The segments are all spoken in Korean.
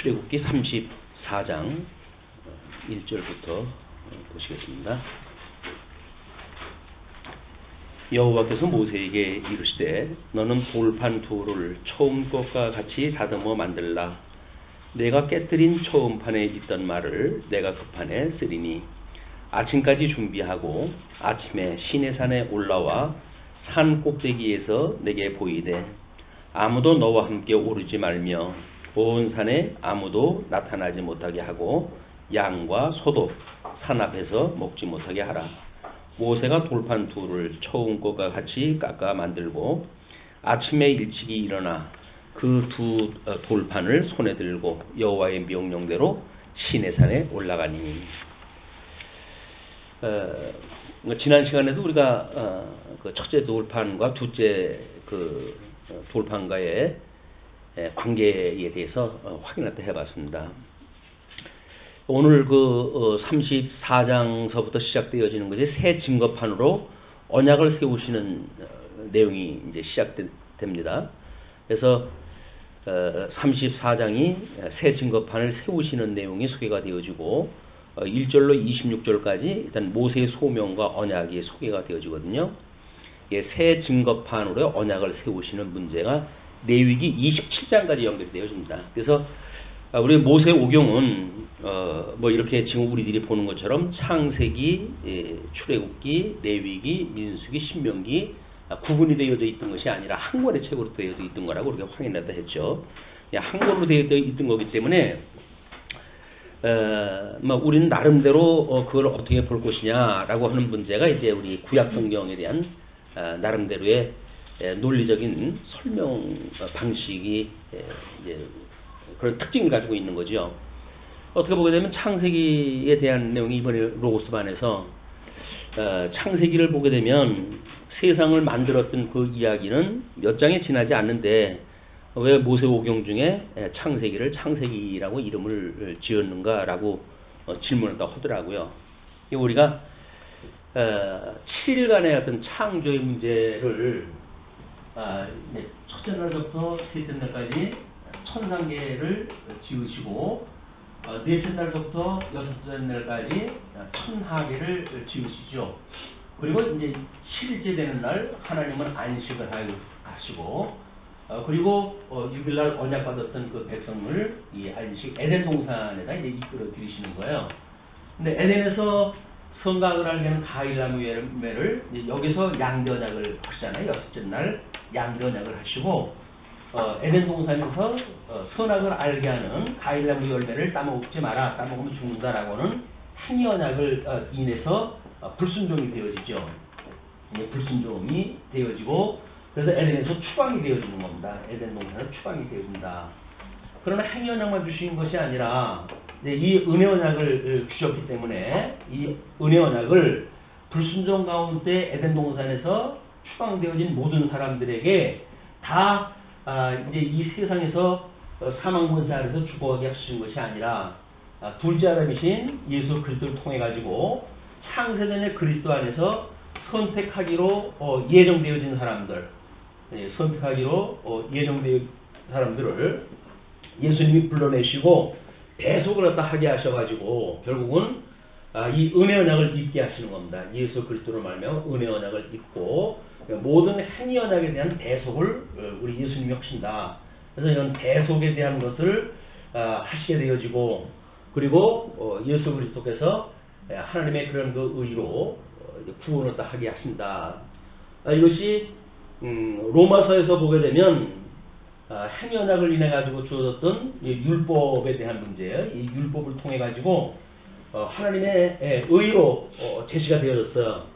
출애굽기 34장 1절부터 보시겠습니다. 여호와께서 모세에게 이르시되 너는 돌판 둘을 처음 것과 같이 다듬어 만들라. 내가 깨뜨린 처음 판에 있던 말을 내가 그 판에 쓰리니 아침까지 준비하고 아침에 시내산에 올라와 산 꼭대기에서 내게 보이되 아무도 너와 함께 오르지 말며 온 산에 아무도 나타나지 못하게 하고 양과 소도 산 앞에서 먹지 못하게 하라. 모세가 돌판 둘을 처음 것과 같이 깎아 만들고 아침에 일찍이 일어나 그 두 돌판을 손에 들고 여호와의 명령대로 시내산에 올라가니. 지난 시간에도 우리가 그 첫째 돌판과 둘째 그 돌판과의 관계에 대해서 확인을 해봤습니다. 오늘 그 34장서부터 시작되어지는 것이 새 증거판으로 언약을 세우시는 내용이 이제 시작됩니다. 그래서 34장이 새 증거판을 세우시는 내용이 소개가 되어지고 1절로 26절까지 일단 모세의 소명과 언약이 소개가 되어지거든요. 새 증거판으로 언약을 세우시는 문제가 레위기 27장까지 연결되어집니다. 그래서 우리 모세 오경은 뭐 이렇게 지금 우리들이 보는 것처럼 창세기, 출애굽기, 레위기, 민수기, 신명기 구분이 되어져 있던 것이 아니라 한 권의 책으로 되어져 있던 거라고 우리가 확인했다 했죠. 한 권으로 되어져 있던 거기 때문에 뭐 우리는 나름대로 그걸 어떻게 볼 것이냐라고 하는 문제가 이제 우리 구약 성경에 대한 나름대로의 논리적인 설명 방식이 이제 그런 특징을 가지고 있는 거죠. 어떻게 보게 되면 창세기에 대한 내용이 이번에 로고스반에서 창세기를 보게 되면 세상을 만들었던 그 이야기는 몇 장에 지나지 않는데 왜 모세 오경 중에 창세기를 창세기라고 이름을 지었는가라고 질문을 하더라고요. 우리가 7일간의 어떤 창조의 문제를 첫째 날부터 셋째 날까지 천상계를 지으시고 넷째 날부터 여섯째 날까지 천하계를 지으시죠. 그리고 이제 7일째 되는 날 하나님은 안식을 하시고 그리고 6일날 언약 받았던 그 백성을 이 안식 에덴 동산에다 이제 이끌어 들이시는 거예요. 근데 에덴에서 성각을 알게 하는 가일나무 열매를 여기서 양대 언약을 하시잖아요. 여섯째 날 양대 언약을 하시고 에덴 동산에서 선악을 알게 하는 가일나무 열매를 따먹지 마라. 따먹으면 죽는다라고는 행위 언약을 인해서 불순종이 되어지죠. 불순종이 되어지고 그래서 에덴에서 추방이 되어지는 겁니다. 에덴 동산은 추방이 되어진다. 그러나 행위 언약만 주신 것이 아니라 이 은혜 언약을 주셨기 때문에 이 은혜 언약을 불순종 가운데 에덴 동산에서 추방되어진 모든 사람들에게 다 이제 이 세상에서 사망 권세 아래서 죽어가게 하신 것이 아니라 둘째 아담이신 예수 그리스도를 통해 가지고 창세전의 그리스도 안에서 선택하기로 예정되어진 사람들, 선택하기로 예정되어진 사람들을 예수님이 불러내시고 대속을 갖다 하게 하셔가지고 결국은 이 은혜 언약을 입게 하시는 겁니다. 예수 그리스도로 말하며 은혜 언약을 입고 모든 행위 언약에 대한 대속을 우리 예수님이 하신다. 그래서 이런 대속에 대한 것을 하시게 되어지고 그리고 예수 그리스도께서 하나님의 그런 그 의로 구원을 다 하게 하신다. 이것이 로마서에서 보게 되면 행위 언약을 인해 가지고 주어졌던 율법에 대한 문제예요. 이 율법을 통해 가지고 하나님의 의로 제시가 되어졌어요.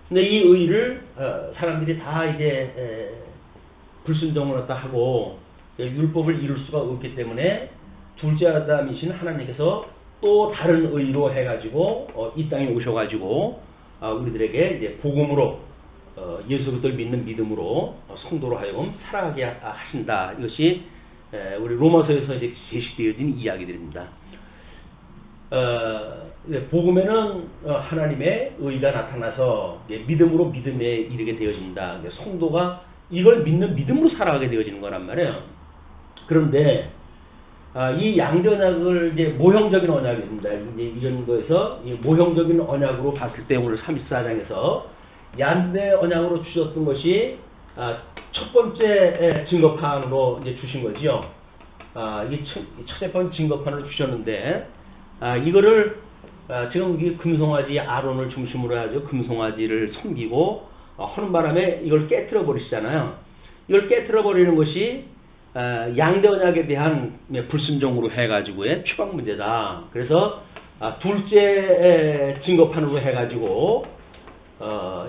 근데 이 의를 사람들이 다 이제 불순종을 다 하고 율법을 이룰 수가 없기 때문에 둘째 아담이신 하나님께서 또 다른 의로 해가지고 이 땅에 오셔가지고 우리들에게 이제 복음으로 예수 그리스도를 믿는 믿음으로 성도로 하여금 살아가게 하신다. 이것이 우리 로마서에서 이제 제시되어진 이야기들입니다. 복음에는 하나님의 의가 나타나서 믿음으로 믿음에 이르게 되어진다. 성도가 이걸 믿는 믿음으로 살아가게 되어지는 거란 말이에요. 그런데 이 양대 언약을 이제 모형적인 언약입니다. 이제 이런 거에서 이 모형적인 언약으로 봤을 때 오늘 34장에서 양대 언약으로 주셨던 것이 첫 번째 증거판으로 이제 주신 거지요. 이 첫째 번째 증거판으로 주셨는데 이거를 지금 이 금송아지 아론을 중심으로 해가지고 금송아지를 섬기고 하는 바람에 이걸 깨트려 버리시잖아요. 이걸 깨트려 버리는 것이 양대 언약에 대한 불순종으로 해가지고의 추방 문제다. 그래서 둘째 증거판으로 해가지고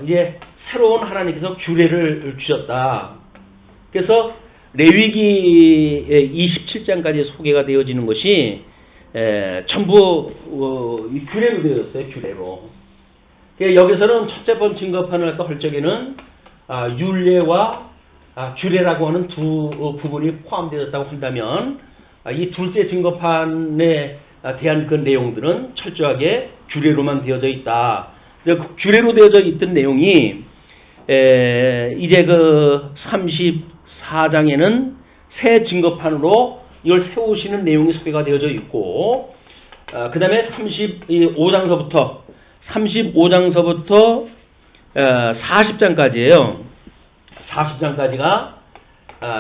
이제 새로운 하나님께서 규례를 주셨다. 그래서 레위기 27장까지 소개가 되어지는 것이 전부 규례로 되어졌어요. 규례로. 여기서는 첫째 번 증거판을 할 적에는 율례와 규례라고 하는 두 부분이 포함되었다고 한다면 이 둘째 증거판에 대한 그 내용들은 철저하게 규례로만 되어져 있다. 그 규례로 되어져 있던 내용이 이제 그 34장에는 새 증거판으로 이걸 세우시는 내용이 소개가 되어져 있고 그 다음에 35장서부터 40장까지예요. 40장까지가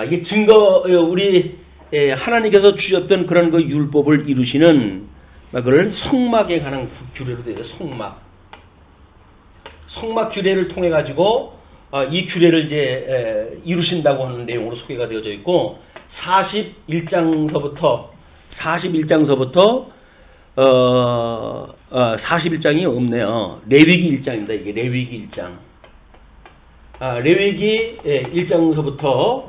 이게 증거 우리 하나님께서 주셨던 그런 그 율법을 이루시는 그걸 성막에 관한 규례로 되어 있어요. 성막 규례를 통해 가지고 이 규례를 이제 이루신다고 하는 내용으로 소개가 되어져 있고 41장서부터 41장이 없네요. 레위기 1장입니다. 이게 레위기 1장. 레위기 1장서부터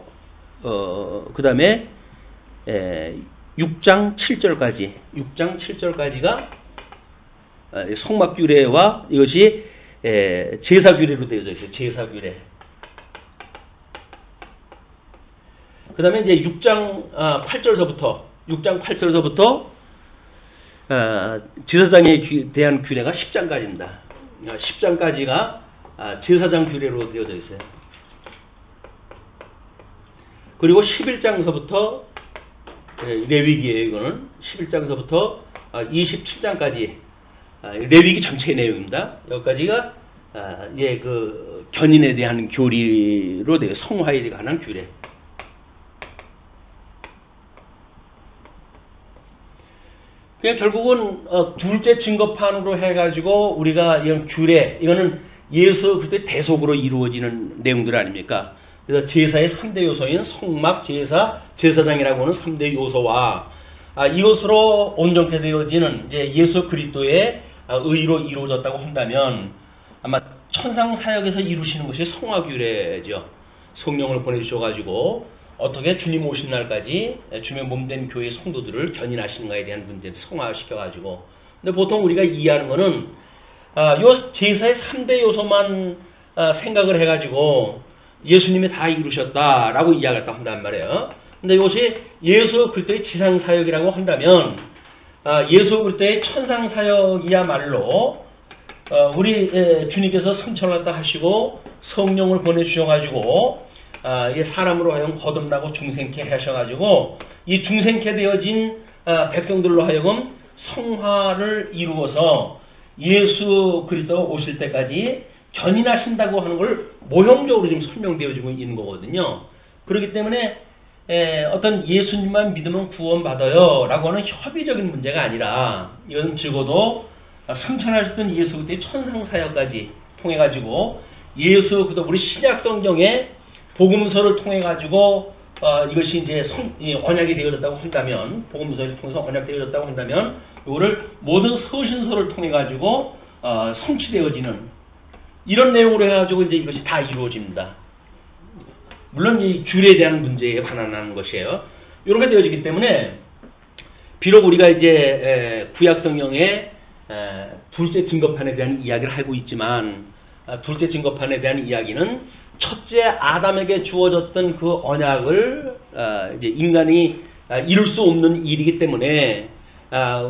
그 다음에 6장 7절까지가 성막규례와 이것이 제사규례로 되어져 있어요. 제사규례. 그 다음에 이제 6장 8절서부터 제사장에 대한 규례가 10장까지입니다. 10장까지가 제사장 규례로 되어져 있어요. 그리고 11장서부터 레위기예요. 이거는 11장서부터 27장까지 레위기 전체 내용입니다. 여기까지가 예, 그 견인에 대한 교리로 되어 성화에 관한 규례. 그냥 결국은 둘째 증거판으로 해가지고 우리가 이런 규례, 이거는 예수 그때 대속으로 이루어지는 내용들 아닙니까? 그래서 제사의 3대 요소인 성막, 제사, 제사장이라고 하는 3대 요소와 이것으로 온전케 되어지는 이제 예수 그리스도의 의로 이루어졌다고 한다면 아마 천상 사역에서 이루시는 것이 성화규례죠. 성령을 보내주셔가지고 어떻게 주님 오신 날까지 주님의 몸된 교회 성도들을 견인하시는가에 대한 문제를 성화시켜가지고. 근데 보통 우리가 이해하는 거는 요 제사의 3대 요소만 생각을 해가지고 예수님이 다 이루셨다라고 이야기했다 한단 말이에요. 근데 이것이 예수 그리스도의 지상 사역이라고 한다면 예수 그리스도의 천상 사역이야말로 우리 주님께서 성천하다 하시고 성령을 보내주셔가지고 사람으로 하여금 거듭나고 중생케 하셔가지고 이 중생케 되어진 백성들로 하여금 성화를 이루어서 예수 그리스도 오실 때까지 견인하신다고 하는 걸 모형적으로 지금 설명되어지고 있는 거거든요. 그렇기 때문에 어떤 예수님만 믿으면 구원받아요 라고 하는 협의적인 문제가 아니라 이건 적어도 성천하셨던 예수 그리스도의 천상사역까지 통해 가지고 예수 그리스도 우리 신약 성경에 복음서를 통해 가지고 이것이 이제 언약이 되어졌다고 한다면, 복음서를 통해서 언약되어졌다고 한다면 이거를 모든 서신서를 통해 가지고 성취되어지는 이런 내용으로 해가지고 이제 이것이 다 이루어집니다. 물론 이 규례에 대한 문제에 반환하는 것이에요. 이렇게 되어지기 때문에 비록 우리가 이제 구약 성경에 둘째 증거판에 대한 이야기를 하고 있지만 둘째 증거판에 대한 이야기는 첫째 아담에게 주어졌던 그 언약을 이제 인간이 이룰 수 없는 일이기 때문에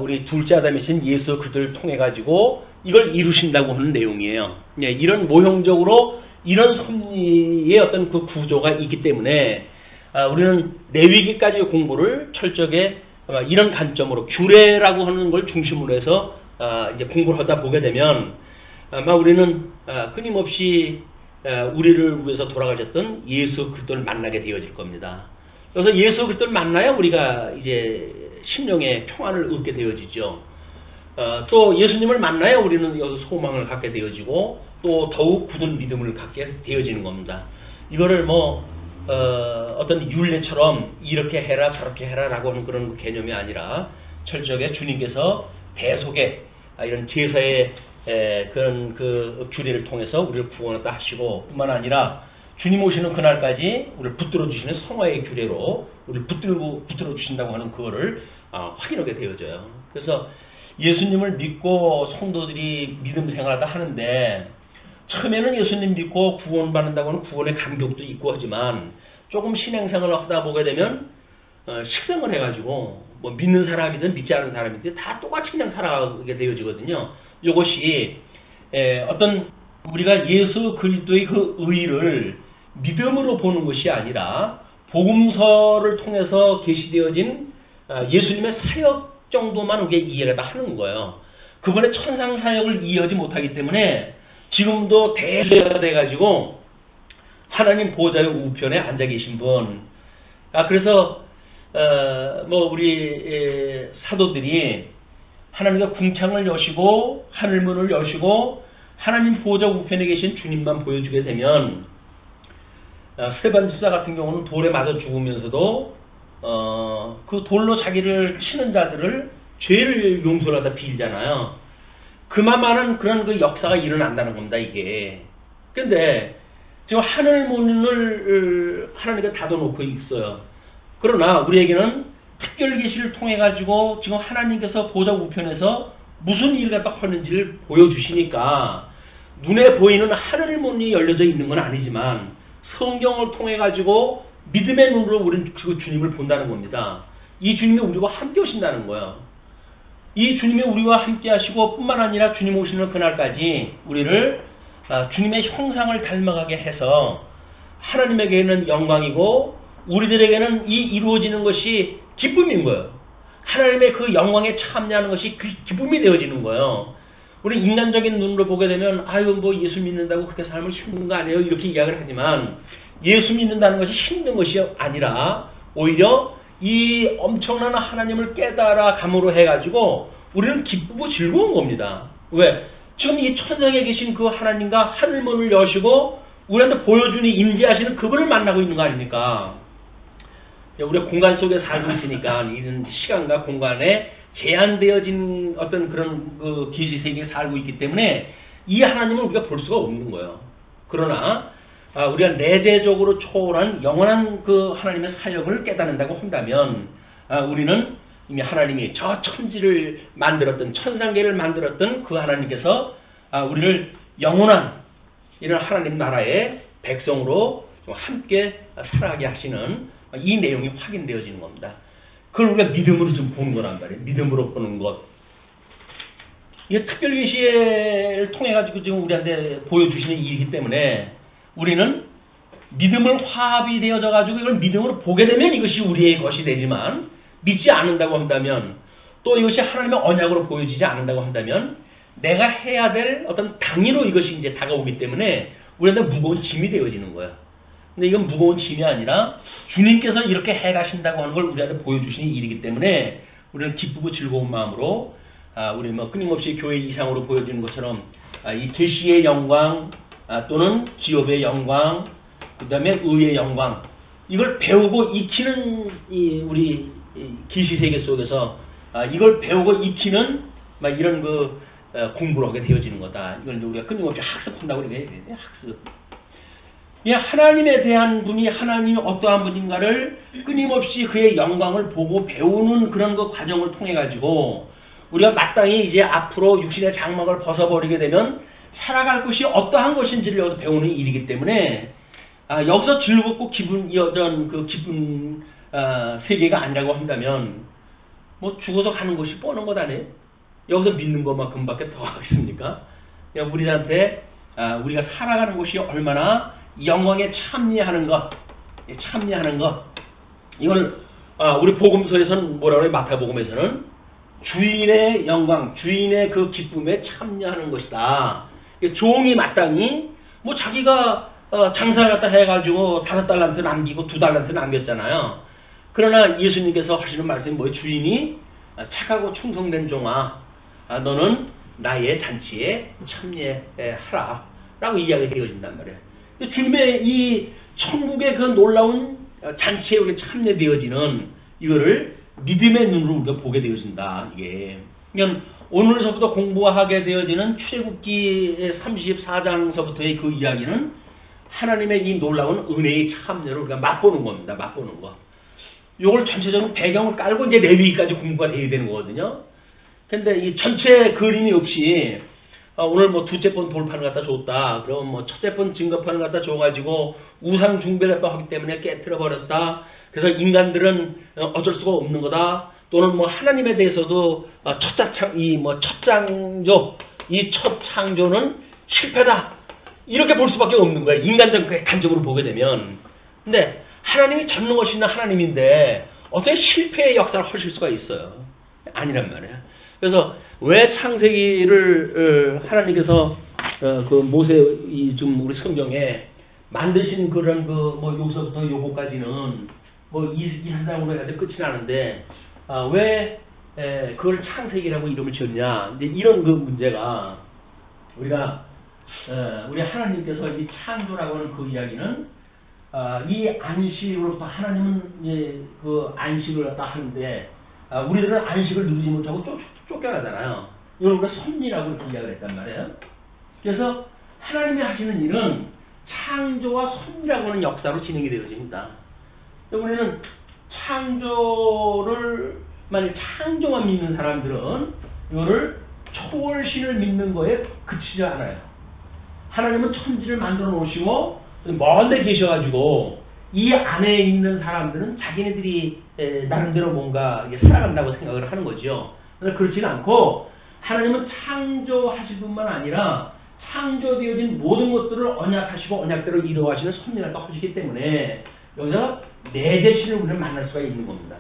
우리 둘째 아담이신 예수 그리스도를 통해 가지고 이걸 이루신다고 하는 내용이에요. 예, 이런 모형적으로 이런 섭리의 어떤 그 구조가 있기 때문에 우리는 레위기까지 공부를 철저하게 이런 관점으로 규례라고 하는 걸 중심으로 해서 이제 공부를 하다 보게 되면 아마 우리는 끊임없이 우리를 위해서 돌아가셨던 예수 그리스도를 만나게 되어질 겁니다. 그래서 예수 그리스도를 만나야 우리가 이제 심령의 평안을 얻게 되어지죠. 또 예수님을 만나야 우리는 여기서 소망을 갖게 되어지고 또 더욱 굳은 믿음을 갖게 되어지는 겁니다. 이거를 어떤 율례처럼 이렇게 해라 저렇게 해라라고 하는 그런 개념이 아니라 철저하게 주님께서 대속의 이런 제사의 그런 그 규례를 통해서 우리를 구원하다 하시고 뿐만 아니라 주님 오시는 그날까지 우리를 붙들어 주시는 성화의 규례로 우리를 붙들어 주신다고 하는 그거를 확인하게 되어져요. 그래서 예수님을 믿고 성도들이 믿음 생활하다 하는데 처음에는 예수님 믿고 구원받는다고 하는 구원의 감격도 있고 하지만 조금 신앙생활을 하다 보게 되면 식생을 해가지고 뭐 믿는 사람이든 믿지 않은 사람이든 다 똑같이 그냥 살아가게 되어지거든요. 이것이 어떤 우리가 예수 그리스도의 그 의를 믿음으로 보는 것이 아니라 복음서를 통해서 계시되어진 예수님의 사역 정도만 우리가 이해를 하는 거예요. 그분의 천상 사역을 이해하지 못하기 때문에 지금도 대세가 돼가지고 하나님 보좌의 우편에 앉아 계신 분. 그래서 우리 사도들이 하나님과 궁창을 여시고 하늘문을 여시고 하나님 보좌 우편에 계신 주님만 보여주게 되면 스데반 집사 같은 경우는 돌에 맞아 죽으면서도 그 돌로 자기를 치는 자들을 죄를 용서하다 빌잖아요. 그만한 그런 그 역사가 일어난다는 겁니다, 이게. 근데 지금 하늘문을 하나님께 닫아놓고 있어요. 그러나 우리에게는 특별 계시를 통해 가지고 지금 하나님께서 보좌 우편에서 무슨 일을 갖다 하는지를 보여주시니까 눈에 보이는 하늘문이 열려져 있는 건 아니지만 성경을 통해 가지고 믿음의 눈으로 우리는 그 주님을 본다는 겁니다. 이 주님이 우리와 함께 오신다는 거예요. 이 주님이 우리와 함께 하시고 뿐만 아니라 주님 오시는 그날까지 우리를 주님의 형상을 닮아가게 해서 하나님에게는 영광이고 우리들에게는 이 이루어지는 것이 기쁨인 거예요. 하나님의 그 영광에 참여하는 것이 그 기쁨이 되어지는 거예요. 우리 인간적인 눈으로 보게 되면 예수 믿는다고 그렇게 삶을 힘든 거 아니에요? 이렇게 이야기를 하지만 예수 믿는다는 것이 힘든 것이 아니라 오히려 이 엄청난 하나님을 깨달아 감으로 해가지고 우리는 기쁘고 즐거운 겁니다. 왜? 지금 이 천상에 계신 그 하나님과 하늘문을 여시고 우리한테 보여주니 임재하시는 그분을 만나고 있는 거 아닙니까? 우리가 공간 속에 살고 있으니까 이런 시간과 공간에 제한되어진 어떤 그런 그 계시 세계에 살고 있기 때문에 이 하나님을 우리가 볼 수가 없는 거예요. 그러나 우리가 내재적으로 초월한 영원한 그 하나님의 사역을 깨닫는다고 한다면 우리는 이미 하나님이 저 천지를 만들었던 천상계를 만들었던 그 하나님께서 우리를 영원한 이런 하나님 나라의 백성으로 함께 살아가게 하시는 이 내용이 확인되어지는 겁니다. 그걸 우리가 믿음으로 좀 보는 거란 말이에요. 믿음으로 보는 것. 이게 특별계시를 통해 가지고 지금 우리한테 보여주시는 일이기 때문에 우리는 믿음을 화합이 되어져 가지고 이걸 믿음으로 보게 되면 이것이 우리의 것이 되지만 믿지 않는다고 한다면 또 이것이 하나님의 언약으로 보여지지 않는다고 한다면 내가 해야 될 어떤 당위로 이것이 이제 다가오기 때문에 우리한테 무거운 짐이 되어지는 거예요. 근데 이건 무거운 짐이 아니라 주님께서 이렇게 해가신다고 하는 걸 우리한테 보여주시는 일이기 때문에 우리는 기쁘고 즐거운 마음으로 우리 끊임없이 교회 이상으로 보여지는 것처럼 이 계시의 영광 또는 기업의 영광 그 다음에 의의 영광 이걸 배우고 익히는 우리 계시세계 속에서 이걸 배우고 익히는 이런 그 공부를 하게 되어지는 거다. 이걸 우리가 끊임없이 학습한다고 그래야 돼요. 학습. 하나님에 대한 분이 하나님이 어떠한 분인가를 끊임없이 그의 영광을 보고 배우는 그런 그 과정을 통해 가지고 우리가 마땅히 이제 앞으로 육신의 장막을 벗어버리게 되면 살아갈 곳이 어떠한 것인지를 여기서 배우는 일이기 때문에 여기서 즐겁고 어떤 그 기쁜 세계가 아니라고 한다면 죽어서 가는 것이 뻔한 것 아니에요? 여기서 믿는 것만큼밖에 더 하겠습니까? 우리한테 우리가 살아가는 것이 얼마나 영광에 참여하는 것 이걸 우리 복음서에서는 뭐라고 해요? 마태복음에서는 주인의 영광, 주인의 그 기쁨에 참여하는 것이다. 종이 마땅히 뭐 자기가 장사를 갖다 해가지고 5달란트 남기고 2달란트 남겼잖아요. 그러나 예수님께서 하시는 말씀이 뭐예요? 주인이 착하고 충성된 종아, 너는 나의 잔치에 참여하라 라고 이야기가 되어진단 말이에요. 주님의 이 천국의 그 놀라운 잔치에 우리가 참여되어지는 이거를 믿음의 눈으로 우리가 보게 되어진다. 이게 그러니까 오늘서부터 공부하게 되어지는 출애굽기 34장서부터의 그 이야기는 하나님의 이 놀라운 은혜의 참여를 우리가 맛보는 겁니다. 맛보는 거. 요걸 전체적인 배경을 깔고 이제 레위기까지 공부가 돼야 되는 거거든요. 근데 이 전체 그림이 없이 오늘 뭐 둘째 번 돌판을 갖다 줬다. 그럼 뭐 첫째 번 증거판을 갖다 줘가지고 우상 숭배를 또 하기 때문에 깨트려 버렸다. 그래서 인간들은 어쩔 수가 없는 거다. 또는 뭐 하나님에 대해서도 첫 창조는 실패다. 이렇게 볼 수밖에 없는 거야. 인간적 관점으로 보게 되면. 근데 하나님이 전능하신 하나님인데 어떻게 실패의 역사를 하실 수가 있어요? 아니란 말이야. 그래서 왜 창세기를 하나님께서 그 모세 좀 우리 성경에 만드신 그런 뭐 여기서부터 요거까지는 뭐 이 한 장으로 해가지고 끝이 나는데 왜 그걸 창세기라고 이름을 지었냐? 이제 이런 그 문제가 우리 하나님께서 이 창조라고 하는 그 이야기는 이 안식으로부터 하나님은 그 안식을 갖다 하는데 우리들은 안식을 누리지 못하고 쫓겨나잖아요. 이걸 우리가 섭리라고 이렇게 이야기를 했단 말이에요. 그래서 하나님이 하시는 일은 창조와 섭리라고 하는 역사로 진행이 되어집니다. 우리는 만약 창조만 믿는 사람들은 이거를 초월신을 믿는 거에 그치지 않아요. 하나님은 천지를 만들어 놓으시고 먼데 계셔가지고 이 안에 있는 사람들은 자기네들이 나름대로 뭔가 살아간다고 생각을 하는 거죠. 그러나 그렇지는 않고 하나님은 창조하실 뿐만 아니라 창조되어진 모든 것들을 언약하시고 언약대로 이루어가시는 섭리를 하시기 때문에 여기서 내재신을 우리는 만날 수가 있는 겁니다.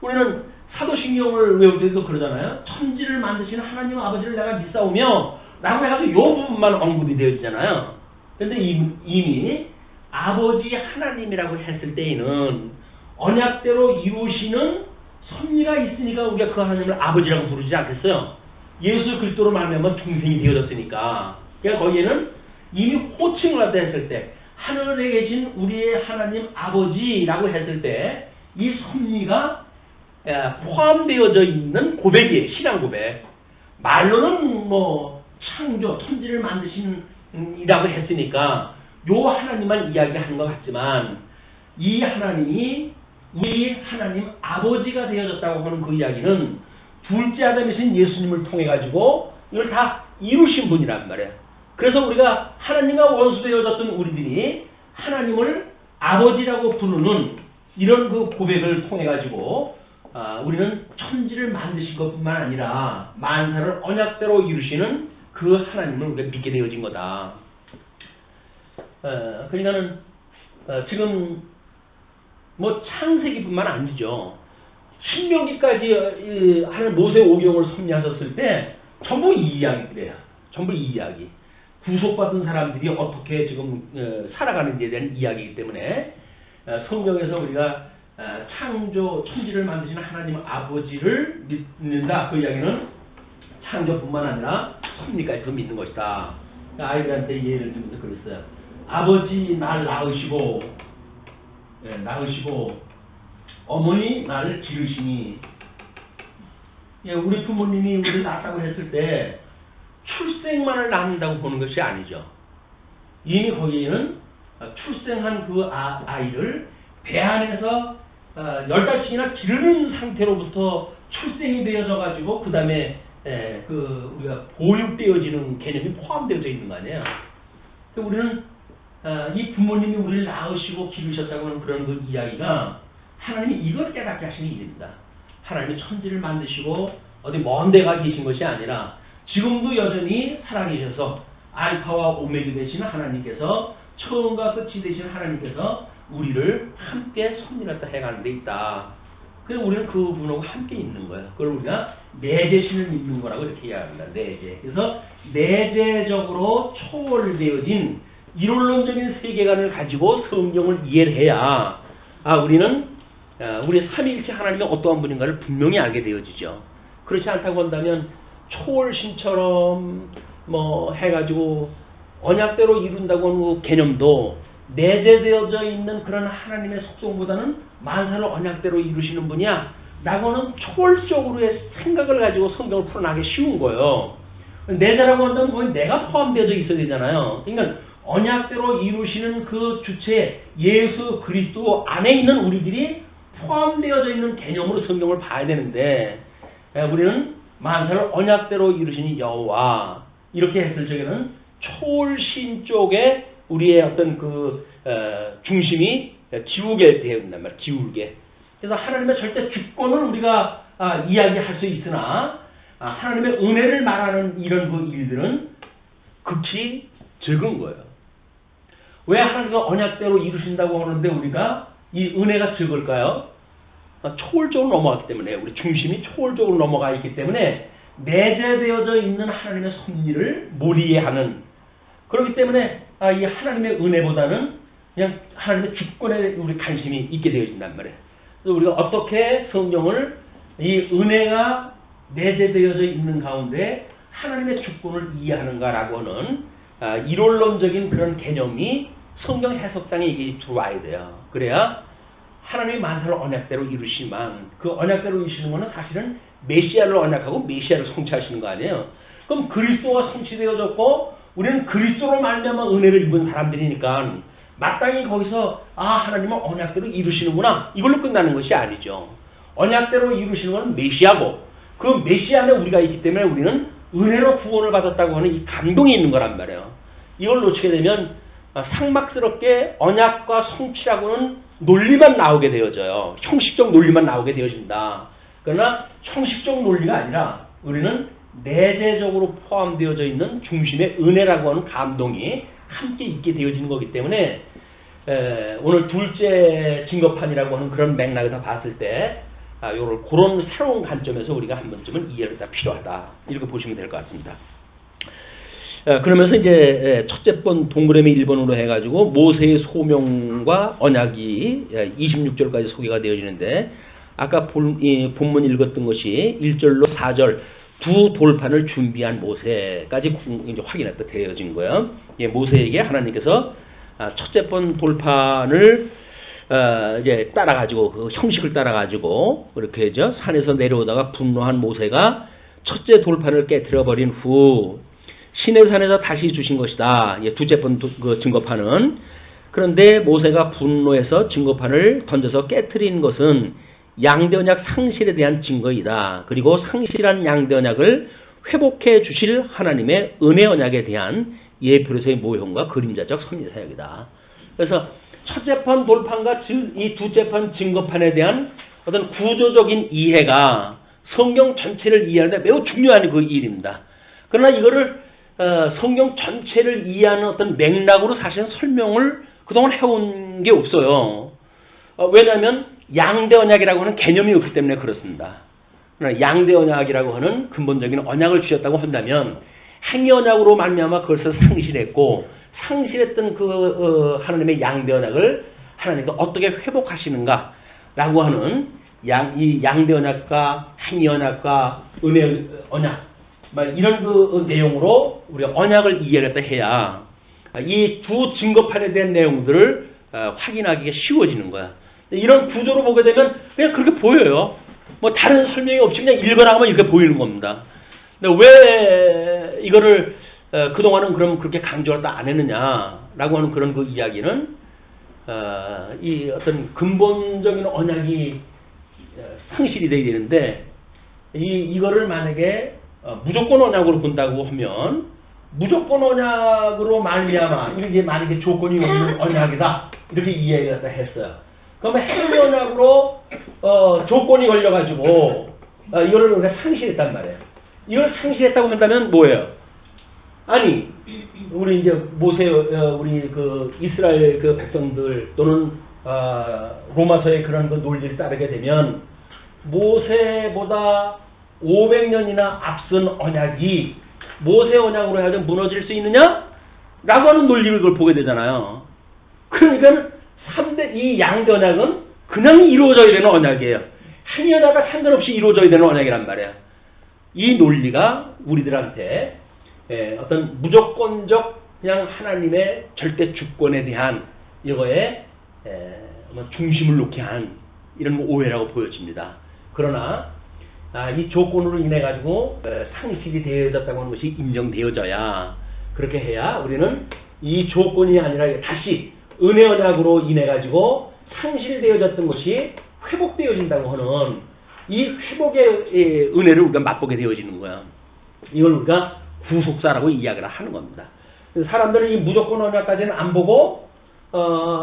우리는 사도신경을 외울 때도 그러잖아요. 천지를 만드시는 하나님 아버지를 내가 믿사오며 라고 해가지고 이 부분만 언급이 되어지잖아요. 그런데 이미 아버지 하나님이라고 했을 때에는 언약대로 이루시는 섭리가 있으니까 우리가 그 하나님을 아버지라고 부르지 않겠어요? 예수 그리스도로 말미암아 중생이 되어졌으니까. 그러니까 거기에는 이미 호칭을 하다 했을 때 하늘에 계신 우리의 하나님 아버지라고 했을 때 이 섭리가 포함되어져 있는 고백이에요. 신앙 고백. 말로는 뭐 창조, 천지를 만드신 이라고 했으니까 요 하나님만 이야기하는 것 같지만 이 하나님이 우리 하나님 아버지가 되어졌다고 하는 그 이야기는 둘째 아담이신 예수님을 통해 가지고 이걸 다 이루신 분이란 말이에요. 그래서 우리가 하나님과 원수되어졌던 우리들이 하나님을 아버지라고 부르는 이런 그 고백을 통해 가지고 우리는 천지를 만드신 것뿐만 아니라 만사를 언약대로 이루시는 그 하나님을 우리가 믿게 되어진 거다. 그러니까는 지금 뭐 창세기뿐만 아니죠. 신명기까지 하는 모세 오경을 섭리하셨을 때 전부 이 이야기들이에요. 전부 이 이야기. 구속받은 사람들이 어떻게 지금 살아가는지에 대한 이야기이기 때문에 성경에서 우리가 창조 천지를 만드시는 하나님 아버지를 믿는다. 그 이야기는 창조뿐만 아니라 섭리까지도 믿는 것이다. 아이들한테 예를 들면서 그랬어요. 아버지 날 낳으시고 어머니 나를 기르시니. 우리 부모님이 우리를 낳았다고 했을 때 출생만을 낳는다고 보는 것이 아니죠. 이미 거기에는 출생한 그 아이를 배 안에서 10달씩이나 기르는 상태로부터 출생이 되어져 가지고 그 다음에 우리가 보육되어지는 개념이 포함되어져 있는 거 아니에요. 우리는 이 부모님이 우리를 낳으시고 기르셨다고 하는 그런 그 이야기가 하나님이 이걸 깨닫게 하시는 일입니다. 하나님이 천지를 만드시고 어디 먼 데가 계신 것이 아니라 지금도 여전히 살아계셔서 알파와 오메가 되시는 하나님께서 처음과 끝이 되시는 하나님께서 우리를 함께 섭리했다 해가는 데 있다. 그래서 우리는 그분하고 함께 있는 거예요. 그걸 우리가 내재신을 믿는 거라고 이렇게 이야기합니다. 내재. 그래서 내재적으로 초월되어진 이론론적인 세계관을 가지고 성경을 이해를 해야 우리는 우리 삼위일체 하나님이 어떠한 분인가를 분명히 알게 되어지죠. 그렇지 않다고 한다면 초월신처럼 뭐 해가지고 언약대로 이룬다고 하는 그 개념도 내재되어져 있는 그런 하나님의 속성보다는 만사를 언약대로 이루시는 분이야 라고는 초월적으로의 생각을 가지고 성경을 풀어나기 쉬운 거예요. 내재라고 한다면 거기 내가 포함되어져 있어야 되잖아요. 그러니까 언약대로 이루시는 그 주체 예수 그리스도 안에 있는 우리들이 포함되어져 있는 개념으로 성경을 봐야 되는데 우리는 만사를 언약대로 이루시니 여호와 이렇게 했을 적에는 초월신 쪽에 우리의 어떤 그 중심이 기울게 되어 있단 말이에요. 기울게. 그래서 하나님의 절대 주권을 우리가 이야기할 수 있으나 하나님의 은혜를 말하는 이런 그 일들은 극히 적은 거예요. 왜 하나님과 언약대로 이루신다고 하는데 우리가 이 은혜가 적을까요? 초월적으로 넘어갔기 때문에 우리 중심이 초월적으로 넘어가 있기 때문에 내재되어져 있는 하나님의 섭리를 몰이하는 그렇기 때문에 이 하나님의 은혜보다는 그냥 하나님의 주권에 우리 관심이 있게 되어진단 말이에요. 그래서 우리가 어떻게 성경을 이 은혜가 내재되어져 있는 가운데 하나님의 주권을 이해하는가라고 하는 이론론적인 그런 개념이 성경 해석상에 이게 들어와야 돼요. 그래야 하나님이 만사를 언약대로 이루시지만 그 언약대로 이루시는 것은 사실은 메시아를 언약하고 메시아를 성취하시는 거 아니에요. 그럼 그리스도가 성취되어졌고 우리는 그리스도로 말미암아 은혜를 입은 사람들이니까 마땅히 거기서 하나님은 언약대로 이루시는구나 이걸로 끝나는 것이 아니죠. 언약대로 이루시는 것은 메시아고 그 메시아 안에 우리가 있기 때문에 우리는 은혜로 구원을 받았다고 하는 이 감동이 있는 거란 말이에요. 이걸 놓치게 되면 상막스럽게 언약과 성취라고는 논리만 나오게 되어져요. 형식적 논리만 나오게 되어진다. 그러나 형식적 논리가 아니라 우리는 내재적으로 포함되어져 있는 중심의 은혜라고 하는 감동이 함께 있게 되어지는 거기 때문에 오늘 둘째 증거판이라고 하는 그런 맥락에서 봤을 때 요런 그런 새로운 관점에서 우리가 한 번쯤은 이해가 필요하다. 이렇게 보시면 될 것 같습니다. 그러면서 이제 첫째 번 동그라미 1번으로 해가지고 모세의 소명과 언약이 26절까지 소개가 되어지는데 아까 본문 읽었던 것이 1절로 4절 두 돌판을 준비한 모세까지 이제 확인했다 되어진 거예요. 모세에게 하나님께서 첫째 번 돌판을 이제 따라가지고 그 형식을 따라가지고 그렇게 해죠. 산에서 내려오다가 분노한 모세가 첫째 돌판을 깨뜨려 버린 후 시내산에서 다시 주신 것이다. 둘째 번 그 증거판은 그런데 모세가 분노해서 증거판을 던져서 깨뜨린 것은 양대 언약 상실에 대한 증거이다. 그리고 상실한 양대 언약을 회복해 주실 하나님의 은혜 언약에 대한 예표로서의 모형과 그림자적 섭리 사역이다. 그래서 첫째 판 돌판과 이 둘째 판 증거판에 대한 어떤 구조적인 이해가 성경 전체를 이해하는데 매우 중요한 그 일입니다. 그러나 이거를 성경 전체를 이해하는 어떤 맥락으로 사실은 설명을 그동안 해온 게 없어요. 왜냐하면 양대 언약이라고 하는 개념이 없기 때문에 그렇습니다. 그러나 양대 언약이라고 하는 근본적인 언약을 주셨다고 한다면 행위 언약으로 말미암아 그것을 상실했고 상실했던 그 하나님의 양대 언약을 하나님께서 어떻게 회복하시는가라고 하는 이 양대 언약과 행위 언약과 은혜 언약 이런 그 내용으로 우리가 언약을 이해하겠다 해야 이 두 증거판에 대한 내용들을 확인하기가 쉬워지는 거야. 이런 구조로 보게 되면 그냥 그렇게 보여요. 뭐 다른 설명이 없이 그냥 읽어나가면 이렇게 보이는 겁니다. 근데 왜 이거를 그동안은 그럼 그렇게 강조를 안 했느냐라고 하는 그런 그 이야기는 이 어떤 근본적인 언약이 상실이 되어야 되는데 이거를 만약에 무조건 언약으로 본다고 하면 무조건 언약으로 말미암아 이게 만약에 조건이 없는 언약이다 이렇게 이해가 했어요. 그러면 행위 언약으로 조건이 걸려가지고 이거를 우리가 상실했단 말이에요. 이걸 상실했다고 한다면 뭐예요? 아니 우리 이제 모세 우리 그 이스라엘 그 백성들 또는 로마서의 그런 그 논리를 따르게 되면 모세보다 500년이나 앞선 언약이 모세 언약으로 해야지 무너질 수 있느냐? 라고 하는 논리를 그걸 보게 되잖아요. 그러니까 이 양대 언약은 그냥 이루어져야 되는 언약이에요. 한 여자가 상관없이 이루어져야 되는 언약이란 말이에요. 이 논리가 우리들한테 어떤 무조건적 그냥 하나님의 절대 주권에 대한 이거에 중심을 놓게 한 이런 오해라고 보여집니다. 그러나 이 조건으로 인해 가지고 상실이 되어졌다고 하는 것이 인정되어져야, 그렇게 해야 우리는 이 조건이 아니라 다시 은혜 언약으로 인해 가지고 상실되어졌던 것이 회복되어진다고 하는 이 회복의 은혜를 우리가 맛보게 되어지는 거야. 이걸 우리가 구속사라고 이야기를 하는 겁니다. 사람들은 이 무조건 언약까지는 안 보고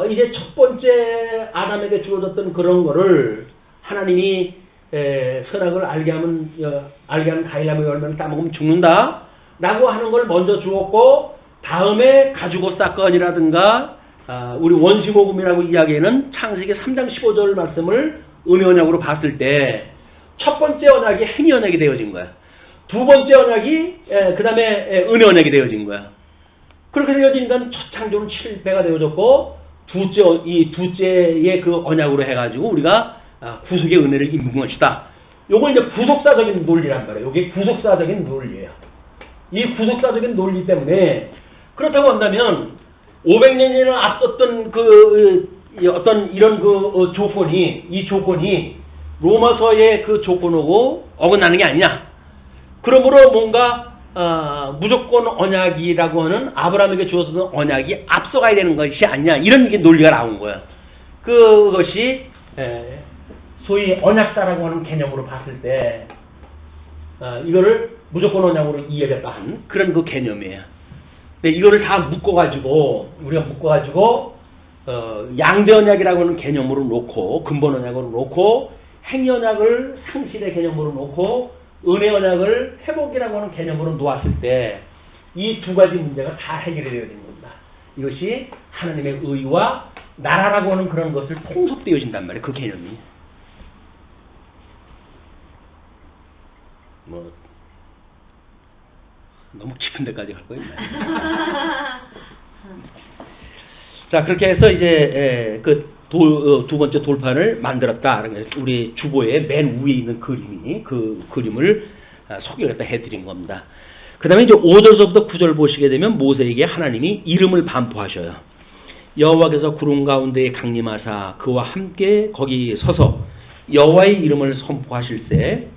이제 첫 번째 아담에게 주어졌던 그런 거를 하나님이 선악을 알게 하면 가인나무 열매를 따먹으면 죽는다 라고 하는 걸 먼저 주었고, 다음에 가지고 사건이라든가 우리 원시복음이라고 이야기하는 창세기 3장 15절 말씀을 은혜 언약으로 봤을 때 첫 번째 언약이 행위 언약이 되어진 거야. 두 번째 언약이 그 다음에 은혜 언약이 되어진 거야. 그렇게 되어지니까 첫 창조는 7배가 되어졌고, 이 둘째의 그 언약으로 해가지고 우리가 구속의 은혜를 입는 것이다. 요걸 이제 구속사적인 논리란 말이에요. 이게 구속사적인 논리예요. 이 구속사적인 논리 때문에, 그렇다고 한다면 500년이나 앞섰던 어떤 이런 이 조건이 로마서의 그 조건하고 어긋나는 게 아니냐. 그러므로 뭔가 무조건 언약이라고 하는 아브라함에게 주어졌던 언약이 앞서가야 되는 것이 아니냐, 이런 게 논리가 나온 거야. 그것이 소위 언약사라고 하는 개념으로 봤을 때 이거를 무조건 언약으로 이해했다 한 그런 그 개념이에요. 근데 이거를 다 우리가 묶어가지고 양대 언약이라고 하는 개념으로 놓고, 근본 언약으로 놓고, 행위 언약을 상실의 개념으로 놓고, 은혜 언약을 회복이라고 하는 개념으로 놓았을 때 이 두 가지 문제가 다 해결이 되어지는 겁니다. 이것이 하나님의 의와 나라라고 하는 그런 것을 통섭되어진단 말이에요. 그 개념이. 너무 깊은 데까지 갈 거예요. 자, 그렇게 해서 이제 두 번째 돌판을 만들었다. 우리 주보의 맨 위에 있는 그림이 그 그림을 소개를 해드린 겁니다. 그 다음에 이제 5절서부터 9절 보시게 되면 모세에게 하나님이 이름을 반포하셔요. 여호와께서 구름 가운데에 강림하사 그와 함께 거기 서서 여호와의 이름을 선포하실 때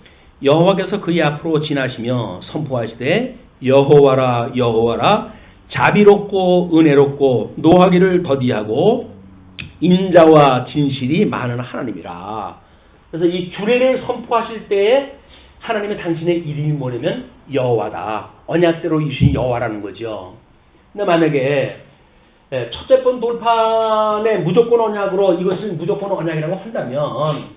여호와께서 그의 앞으로 지나시며 선포하시되 여호와라 여호와라 자비롭고 은혜롭고 노하기를 더디하고 인자와 진실이 많은 하나님이라. 그래서 이 주례를 선포하실 때에 하나님의 당신의 이름이 뭐냐면 여호와다. 언약대로 이루신 여호와라는 거죠. 근데 만약에 첫째 번 돌판에 무조건 언약으로 이것을 무조건 언약이라고 한다면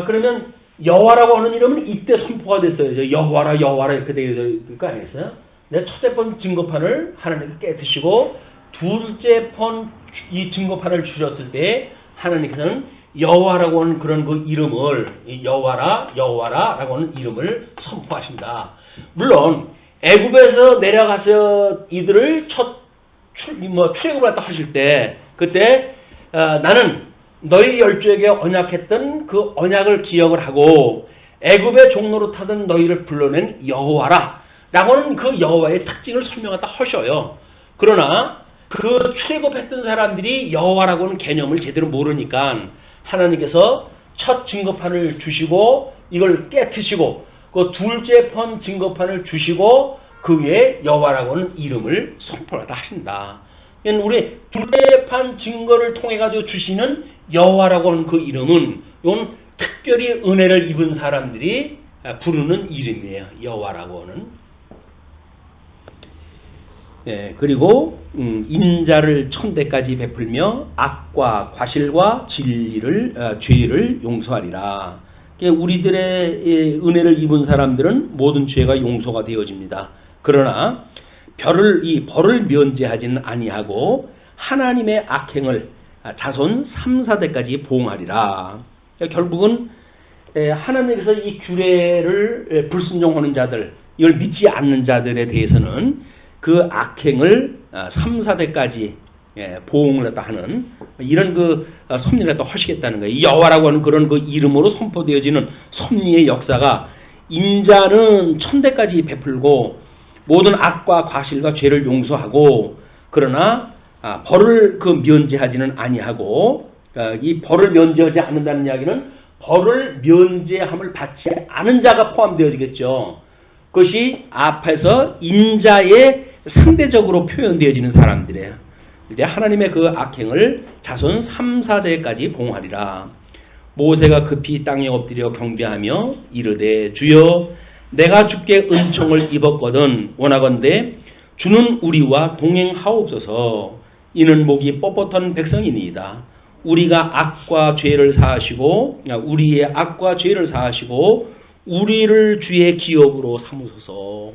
그러면 여호와라고 하는 이름은 이때 선포가 됐어요. 여호와라 여호와라 이렇게 되어 거 아니겠어요? 근데 첫째 번 증거판을 하나님께서 깨뜨시고 둘째 번 이 증거판을 주셨을 때 하나님께서는 여호와라고 하는 그런 그 이름을 여호와라 여호와라라고 하는 이름을 선포하십니다. 물론 애굽에서 내려가서 이들을 출애굽을 갖다 하실 때 그때 나는 너희 열조에게 언약했던 그 언약을 기억을 하고 애굽의 종로로 타던 너희를 불러낸 여호와라 라고 하는 그 여호와의 특징을 설명하다 하셔요. 그러나 그 출애굽했던 사람들이 여호와라고 하는 개념을 제대로 모르니까 하나님께서 첫 증거판을 주시고 이걸 깨트시고 그 둘째 편 증거판을 주시고 그 위에 여호와라고 하는 이름을 선포하다 하신다. 우리 둘째 판 증거를 통해 가지고 주시는 여호와라고 하는 그 이름은 이건 특별히 은혜를 입은 사람들이 부르는 이름이에요. 여호와라고 하는. 그리고 인자를 천대까지 베풀며 악과 과실과 죄를 용서하리라. 우리들의 은혜를 입은 사람들은 모든 죄가 용서가 되어집니다. 그러나 벌을 면제하지는 아니하고 하나님의 악행을 자손 3, 4대까지 보응하리라. 결국은 하나님께서 이 규례를 불순종하는 자들, 이걸 믿지 않는 자들에 대해서는 그 악행을 3, 4대까지 보응을 했다 하는 이런 그 섭리를 또 하시겠다는 거예요. 여호와라고 하는 그런 그 이름으로 선포되어지는 섭리의 역사가 인자는 1000대까지 베풀고 모든 악과 과실과 죄를 용서하고 그러나 벌을 그 면제하지는 아니하고 이 벌을 면제하지 않는다는 이야기는 벌을 면제함을 받지 않은 자가 포함되어지겠죠. 그것이 앞에서 인자에 상대적으로 표현되어지는 사람들이에요. 이제 하나님의 그 악행을 자손 3, 4대까지 봉하리라. 모세가 급히 땅에 엎드려 경배하며 이르되 주여 내가 주께 은총을 입었거든 원하건대 주는 우리와 동행하옵소서. 이는 목이 뻣뻣한 백성이니이다. 우리가 악과 죄를 사하시고 우리의 악과 죄를 사하시고 우리를 주의 기업으로 삼으소서.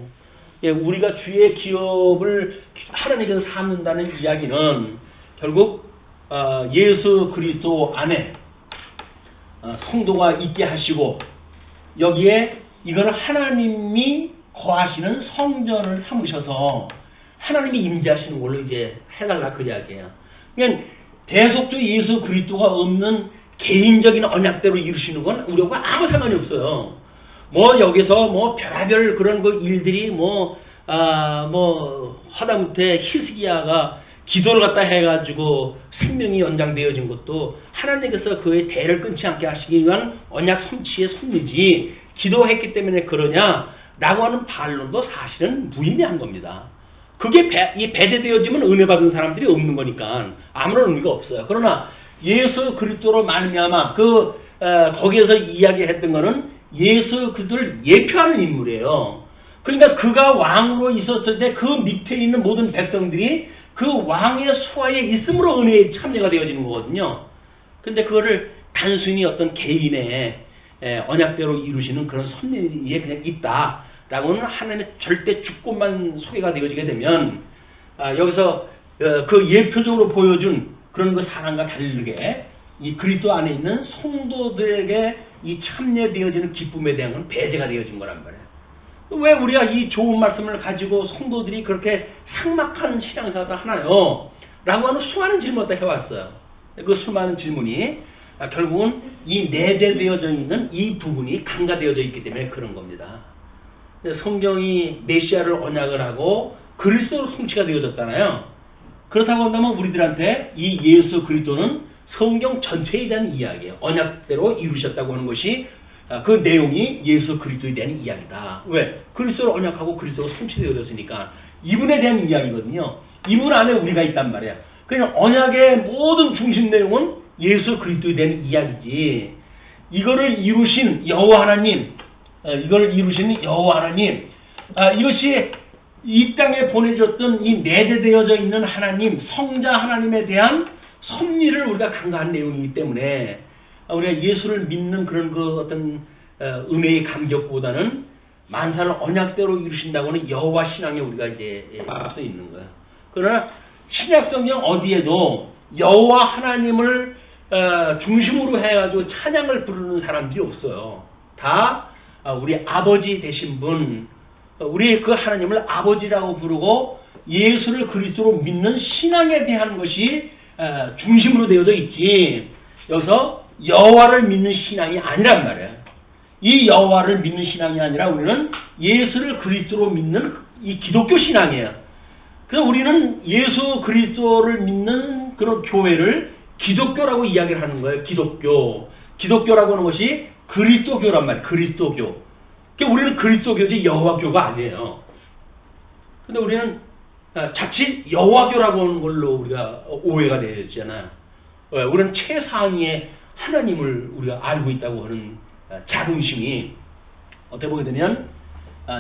우리가 주의 기업을 하나님께서 삼는다는 이야기는 결국 예수 그리스도 안에 성도가 있게 하시고 여기에 이거는 하나님이 거하시는 성전을 삼으셔서 하나님이 임재하시는 걸로 이제 해달라 그 이야기예요. 그러니까 대속주 예수 그리스도가 없는 개인적인 언약대로 이루시는 건 우리하고 아무 상관이 없어요. 뭐 여기서 뭐 별의별 그런 그 일들이 하다못해 히스기야가 기도를 갖다 해가지고 생명이 연장되어진 것도 하나님께서 그의 대를 끊지 않게 하시기 위한 언약 성취의 섭리지 기도했기 때문에 그러냐라고 하는 반론도 사실은 무의미한 겁니다. 그게 배제되어지면 은혜 받은 사람들이 없는 거니까 아무런 의미가 없어요. 그러나 예수 그리스도로 말미암아 거기에서 이야기했던 거는 예수 그리스도를 예표하는 인물이에요. 그러니까 그가 왕으로 있었을 때 그 밑에 있는 모든 백성들이 그 왕의 수하에 있음으로 은혜에 참여가 되어지는 거거든요. 근데 그거를 단순히 어떤 개인의 언약대로 이루시는 그런 섭리에 그냥 있다라고는 하나님의 절대 주권만 소개가 되어지게 되면 여기서 그 예표적으로 보여준 그런 그 사랑과 다르게 이 그리스도 안에 있는 성도들에게 이 참여되어지는 기쁨에 대한 건 배제가 되어진 거란 말이에요. 왜 우리가 이 좋은 말씀을 가지고 성도들이 그렇게 삭막한 신앙생활을 하나요? 라고 하는 수많은 질문을 해왔어요. 그 수많은 질문이 결국은 이 내재되어져 있는 이 부분이 간과되어져 있기 때문에 그런 겁니다. 성경이 메시아를 언약을 하고 그리스도로 성취가 되어졌잖아요. 그렇다고 한다면 우리들한테 이 예수 그리스도는 성경 전체에 대한 이야기예요. 언약대로 이루셨다고 하는 것이 그 내용이 예수 그리스도에 대한 이야기다. 왜? 그리스도를 언약하고 그리스도로 성취되어졌으니까 이분에 대한 이야기거든요. 이분 안에 우리가 있단 말이야. 그냥 언약의 모든 중심 내용은 예수 그리스도에 대한 이야기지. 이거를 이루신 여호와 하나님, 이것이 이 땅에 보내줬던 이 내재되어져 있는 하나님, 성자 하나님에 대한 섭리를 우리가 간과한 내용이기 때문에 우리가 예수를 믿는 그런 그 어떤 은혜의 감격보다는 만사를 언약대로 이루신다고는 여호와 신앙에 우리가 이제 써 있는 거예요. 그러나 신약성경 어디에도 여호와 하나님을 중심으로 해가지고 찬양을 부르는 사람들이 없어요. 다 우리 아버지 되신 분, 우리 그 하나님을 아버지라고 부르고 예수를 그리스도로 믿는 신앙에 대한 것이 중심으로 되어져 있지. 여기서 여호와를 믿는 신앙이 아니란 말이에요. 이 여호와를 믿는 신앙이 아니라 우리는 예수를 그리스도로 믿는 이 기독교 신앙이에요. 그래서 우리는 예수 그리스도를 믿는 그런 교회를 기독교라고 이야기를 하는 거예요. 기독교라고 하는 것이 그리스도교란 말이에요. 그리스도교. 그러니까 우리는 그리스도교지 여호와교가 아니에요. 근데 우리는 자칫 여호와교라고 하는 걸로 우리가 오해가 되었잖아요. 우리는 최상위의 하나님을 우리가 알고 있다고 하는 자긍심이 어떻게 보게 되면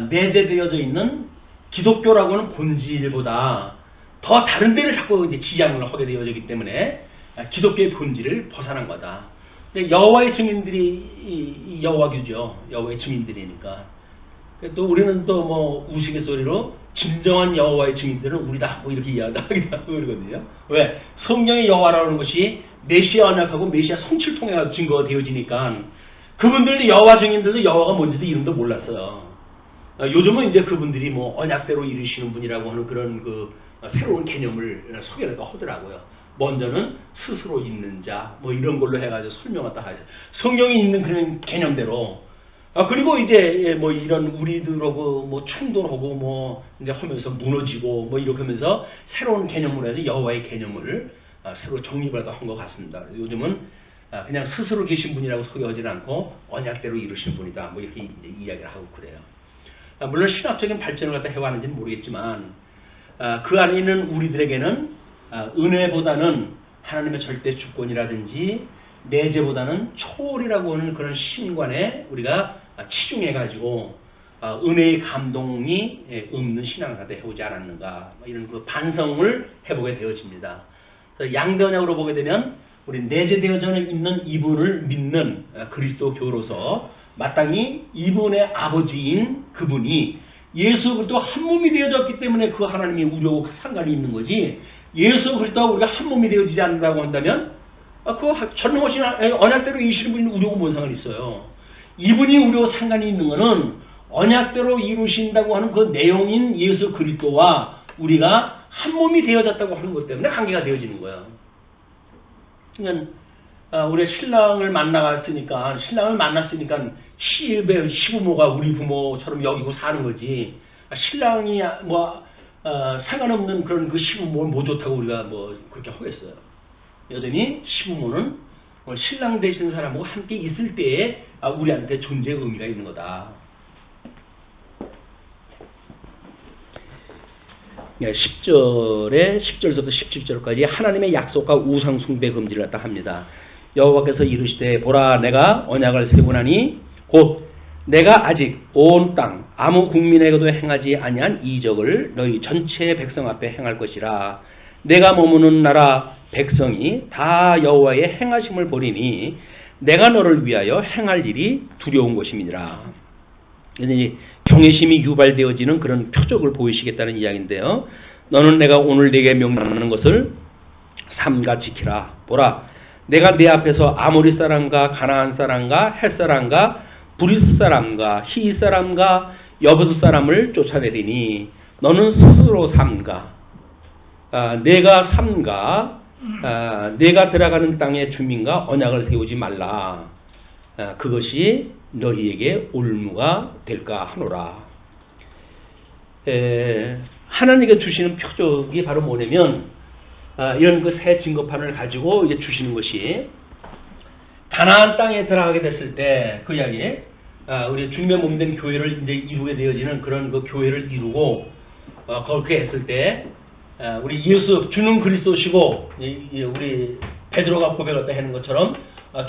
내재되어져 있는 기독교라고 하는 본질보다 더 다른 데를 자꾸 이제 지향을 하게 되어지기 때문에 기독교의 본질을 벗어난 거다. 여호와의 증인들이 여호와교죠. 여호와의 증인들이니까. 또 우리는 또 뭐 우스갯소리로 진정한 여호와의 증인들은 우리다 뭐 이렇게 이야기하기도 하고 그러거든요. 왜? 성경의 여호와라는 것이 메시아 언약하고 메시아 성취를 통해 증거가 되어지니까 그분들 여호와 증인들도 여호와가 뭔지도 이름도 몰랐어요. 요즘은 이제 그분들이 뭐 언약대로 이루시는 분이라고 하는 그런 그 새로운 개념을 소개를 하더라고요. 먼저는 스스로 있는 자, 뭐 이런 걸로 해가지고 설명하다 하죠. 성경이 있는 그런 개념대로. 그리고 이제 뭐 이런 우리들하고 뭐 충돌하고 뭐 이제 하면서 무너지고 뭐 이렇게 하면서 새로운 개념으로 해서 여호와의 개념을 서로 정립을 한 것 같습니다. 요즘은 그냥 스스로 계신 분이라고 소개하지는 않고 언약대로 이루신 분이다. 뭐 이렇게 이제 이야기를 하고 그래요. 물론 신학적인 발전을 갖다 해왔는지는 모르겠지만 그 안에 있는 우리들에게는 은혜보다는 하나님의 절대 주권이라든지 내재보다는 초월이라고 하는 그런 신관에 우리가 치중해가지고 은혜의 감동이 없는 신앙을 갖다 해오지 않았는가 이런 그 반성을 해보게 되어집니다. 양대언약으로 보게 되면 우리 내재되어져 있는 이분을 믿는 그리스도교로서 마땅히 이분의 아버지인 그분이 예수 그리스도 한 몸이 되어졌기 때문에 그 하나님이 우리하고 상관이 있는 거지, 예수 그리스도와 우리가 한 몸이 되어지지 않는다고 한다면 그 전능하신 언약대로 이루시는 분이 우리하고 뭔 상관이 있어요. 이분이 우리하고 상관이 있는 것은 언약대로 이루신다고 하는 그 내용인 예수 그리스도와 우리가 한 몸이 되어졌다고 하는 것 때문에 관계가 되어지는 거예요. 그러니까 우리 신랑을 만났으니까 시부모가 우리 부모처럼 여기고 사는 거지. 신랑이 뭐 상관없는 그런 그 시부모를 뭐 좋다고 우리가 뭐 그렇게 하겠어요. 여전히 시부모는 신랑 되시는 사람하고 함께 있을 때에 우리한테 존재의 의미가 있는 거다. 10절서부터 17절까지 하나님의 약속과 우상 숭배 금지를 갖다 합니다. 여호와께서 이르시되 보라 내가 언약을 세우나니 곧 내가 아직 온 땅 아무 국민에게도 행하지 아니한 이적을 너희 전체 백성 앞에 행할 것이라. 내가 머무는 나라 백성이 다 여호와의 행하심을 보리니 내가 너를 위하여 행할 일이 두려운 것임이니라. 경외심이 유발되어지는 그런 표적을 보이시겠다는 이야기인데요. 너는 내가 오늘 네게 명령하는 것을 삼가 지키라. 보라 내가 네 앞에서 아모리 사람과 가나안 사람과 헷 사람과 브리스 사람과 히 사람과 여부스 사람을 쫓아내리니 너는 스스로 삼가 내가 삼가 내가 들어가는 땅의 주민과 언약을 세우지 말라. 그것이 너희에게 올무가 될까 하노라. 하나님께 주시는 표적이 바로 뭐냐면 이런 그 새 증거판을 가지고 이제 주시는 것이 가나안 땅에 들어가게 됐을 때 그 이야기 우리 주님의 몸된 교회를 이제 이루게 되어지는 그런 그 교회를 이루고 그렇게 했을 때 우리 예수 주는 그리스도시고 우리 베드로가 고백했다 하는 것처럼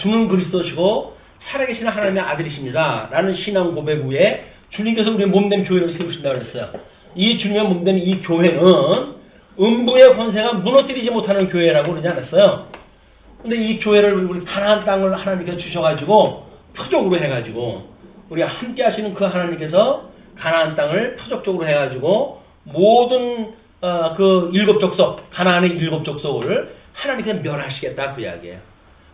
주는 그리스도시고 살아계신 하나님의 아들이십니다 라는 신앙 고백 후에 주님께서 우리의 몸된 교회를 세우신다고 했어요. 이 주님의 몸된 이 교회는 음부의 권세가 무너뜨리지 못하는 교회라고 그러지 않았어요. 근데 이 교회를 우리 가나안 땅을 하나님께서 주셔가지고 표적으로 해가지고 우리가 함께 하시는 그 하나님께서 가나안 땅을 표적적으로 해가지고 모든 그 일곱 족속 가나안의 일곱 족속을 하나님께서 멸하시겠다 그 이야기예요.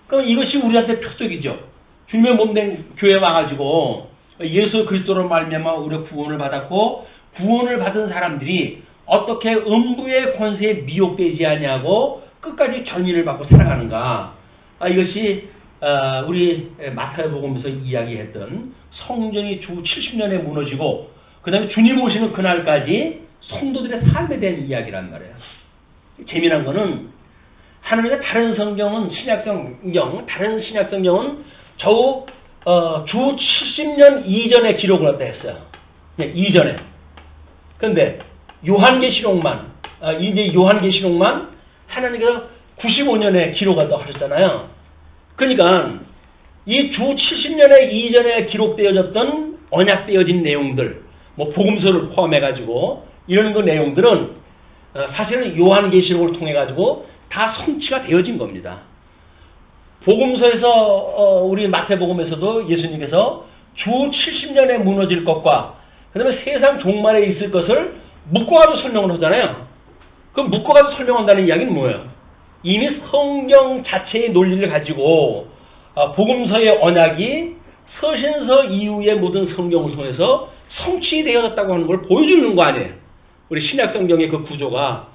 그럼 이것이 우리한테 표적이죠. 주님의 몸된 교회에 와가지고 예수 그리스도로 말미암아 우리가 구원을 받았고 구원을 받은 사람들이 어떻게 음부의 권세에 미혹되지 아니하고 끝까지 견인을 받고 살아가는가. 이것이 우리 마태복음에서 이야기했던 성전이 주 70년에 무너지고 그 다음에 주님 오시는 그날까지 성도들의 삶에 대한 이야기란 말이에요. 재미난 거는 하나님의 다른 성경은 다른 신약성경은 주 70년 이전에 기록을 했다 했어요. 이전에. 그런데 요한계시록만 하나님께서 95년에 기록한다고 하셨잖아요. 그러니까 이 주 70년의 이전에 기록되어졌던 언약되어진 내용들, 뭐 복음서를 포함해가지고 이런 그 내용들은 사실은 요한계시록을 통해가지고 다 성취가 되어진 겁니다. 복음서에서 우리 마태복음에서도 예수님께서 주 70년에 무너질 것과 그 다음에 세상 종말에 있을 것을 묶어가지고 설명을 하잖아요. 그럼 묶어가지고 설명한다는 이야기는 뭐예요? 이미 성경 자체의 논리를 가지고 복음서의 언약이 서신서 이후의 모든 성경을 통해서 성취되어졌다고 하는 걸 보여주는 거 아니에요. 우리 신약 성경의 그 구조가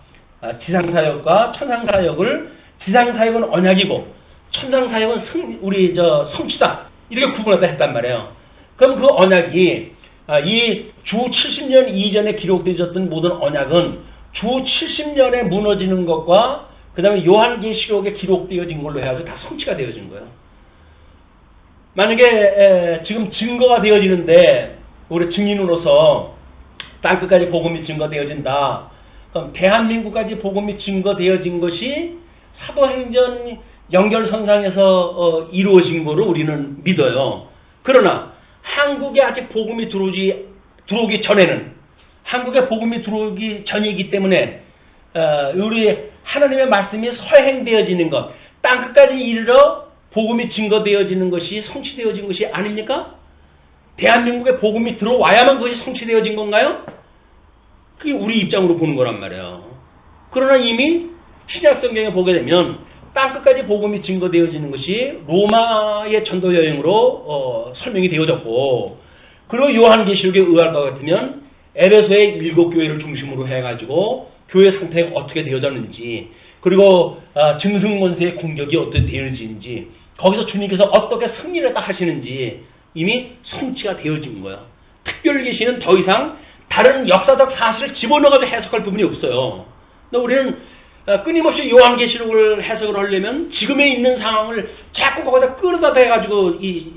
지상사역과 천상사역을 지상사역은 언약이고 천상사역은 우리 성취다 이렇게 구분하다 했단 말이에요. 그럼 그 언약이 이 주 70년 이전에 기록되어졌던 모든 언약은 주 70년에 무너지는 것과 그 다음에 요한계시록에 기록되어진 걸로 해가지고 다 성취가 되어진 거예요. 만약에 지금 증거가 되어지는데 우리 증인으로서 땅끝까지 복음이 증거되어진다. 그럼 대한민국까지 복음이 증거되어진 것이 사도행전 연결선상에서 이루어진 거로 우리는 믿어요. 그러나 한국에 아직 복음이 들어오기 전에는 한국에 복음이 들어오기 전이기 때문에 우리 하나님의 말씀이 서행되어지는 것, 땅끝까지 이르러 복음이 증거되어지는 것이 성취되어진 것이 아닙니까? 대한민국에 복음이 들어와야만 그것이 성취되어진 건가요? 그게 우리 입장으로 보는 거란 말이에요. 그러나 이미 신약 성경에 보게 되면 땅끝까지 복음이 증거되어지는 것이 로마의 전도 여행으로 설명이 되어졌고, 그리고 요한계시록에 의할 것 같으면 에베소의 7교회를 중심으로 해가지고 교회 상태가 어떻게 되어졌는지, 그리고 짐승권세의 공격이 어떻게 되어지는지, 거기서 주님께서 어떻게 승리를 딱 하시는지 이미 성취가 되어진 거예요. 특별계시는 더 이상 다른 역사적 사실을 집어넣어가지고 해석할 부분이 없어요. 우리는 끊임없이 요한계시록을 해석을 하려면 지금에 있는 상황을 자꾸 거기다 끌어다 대가지고 이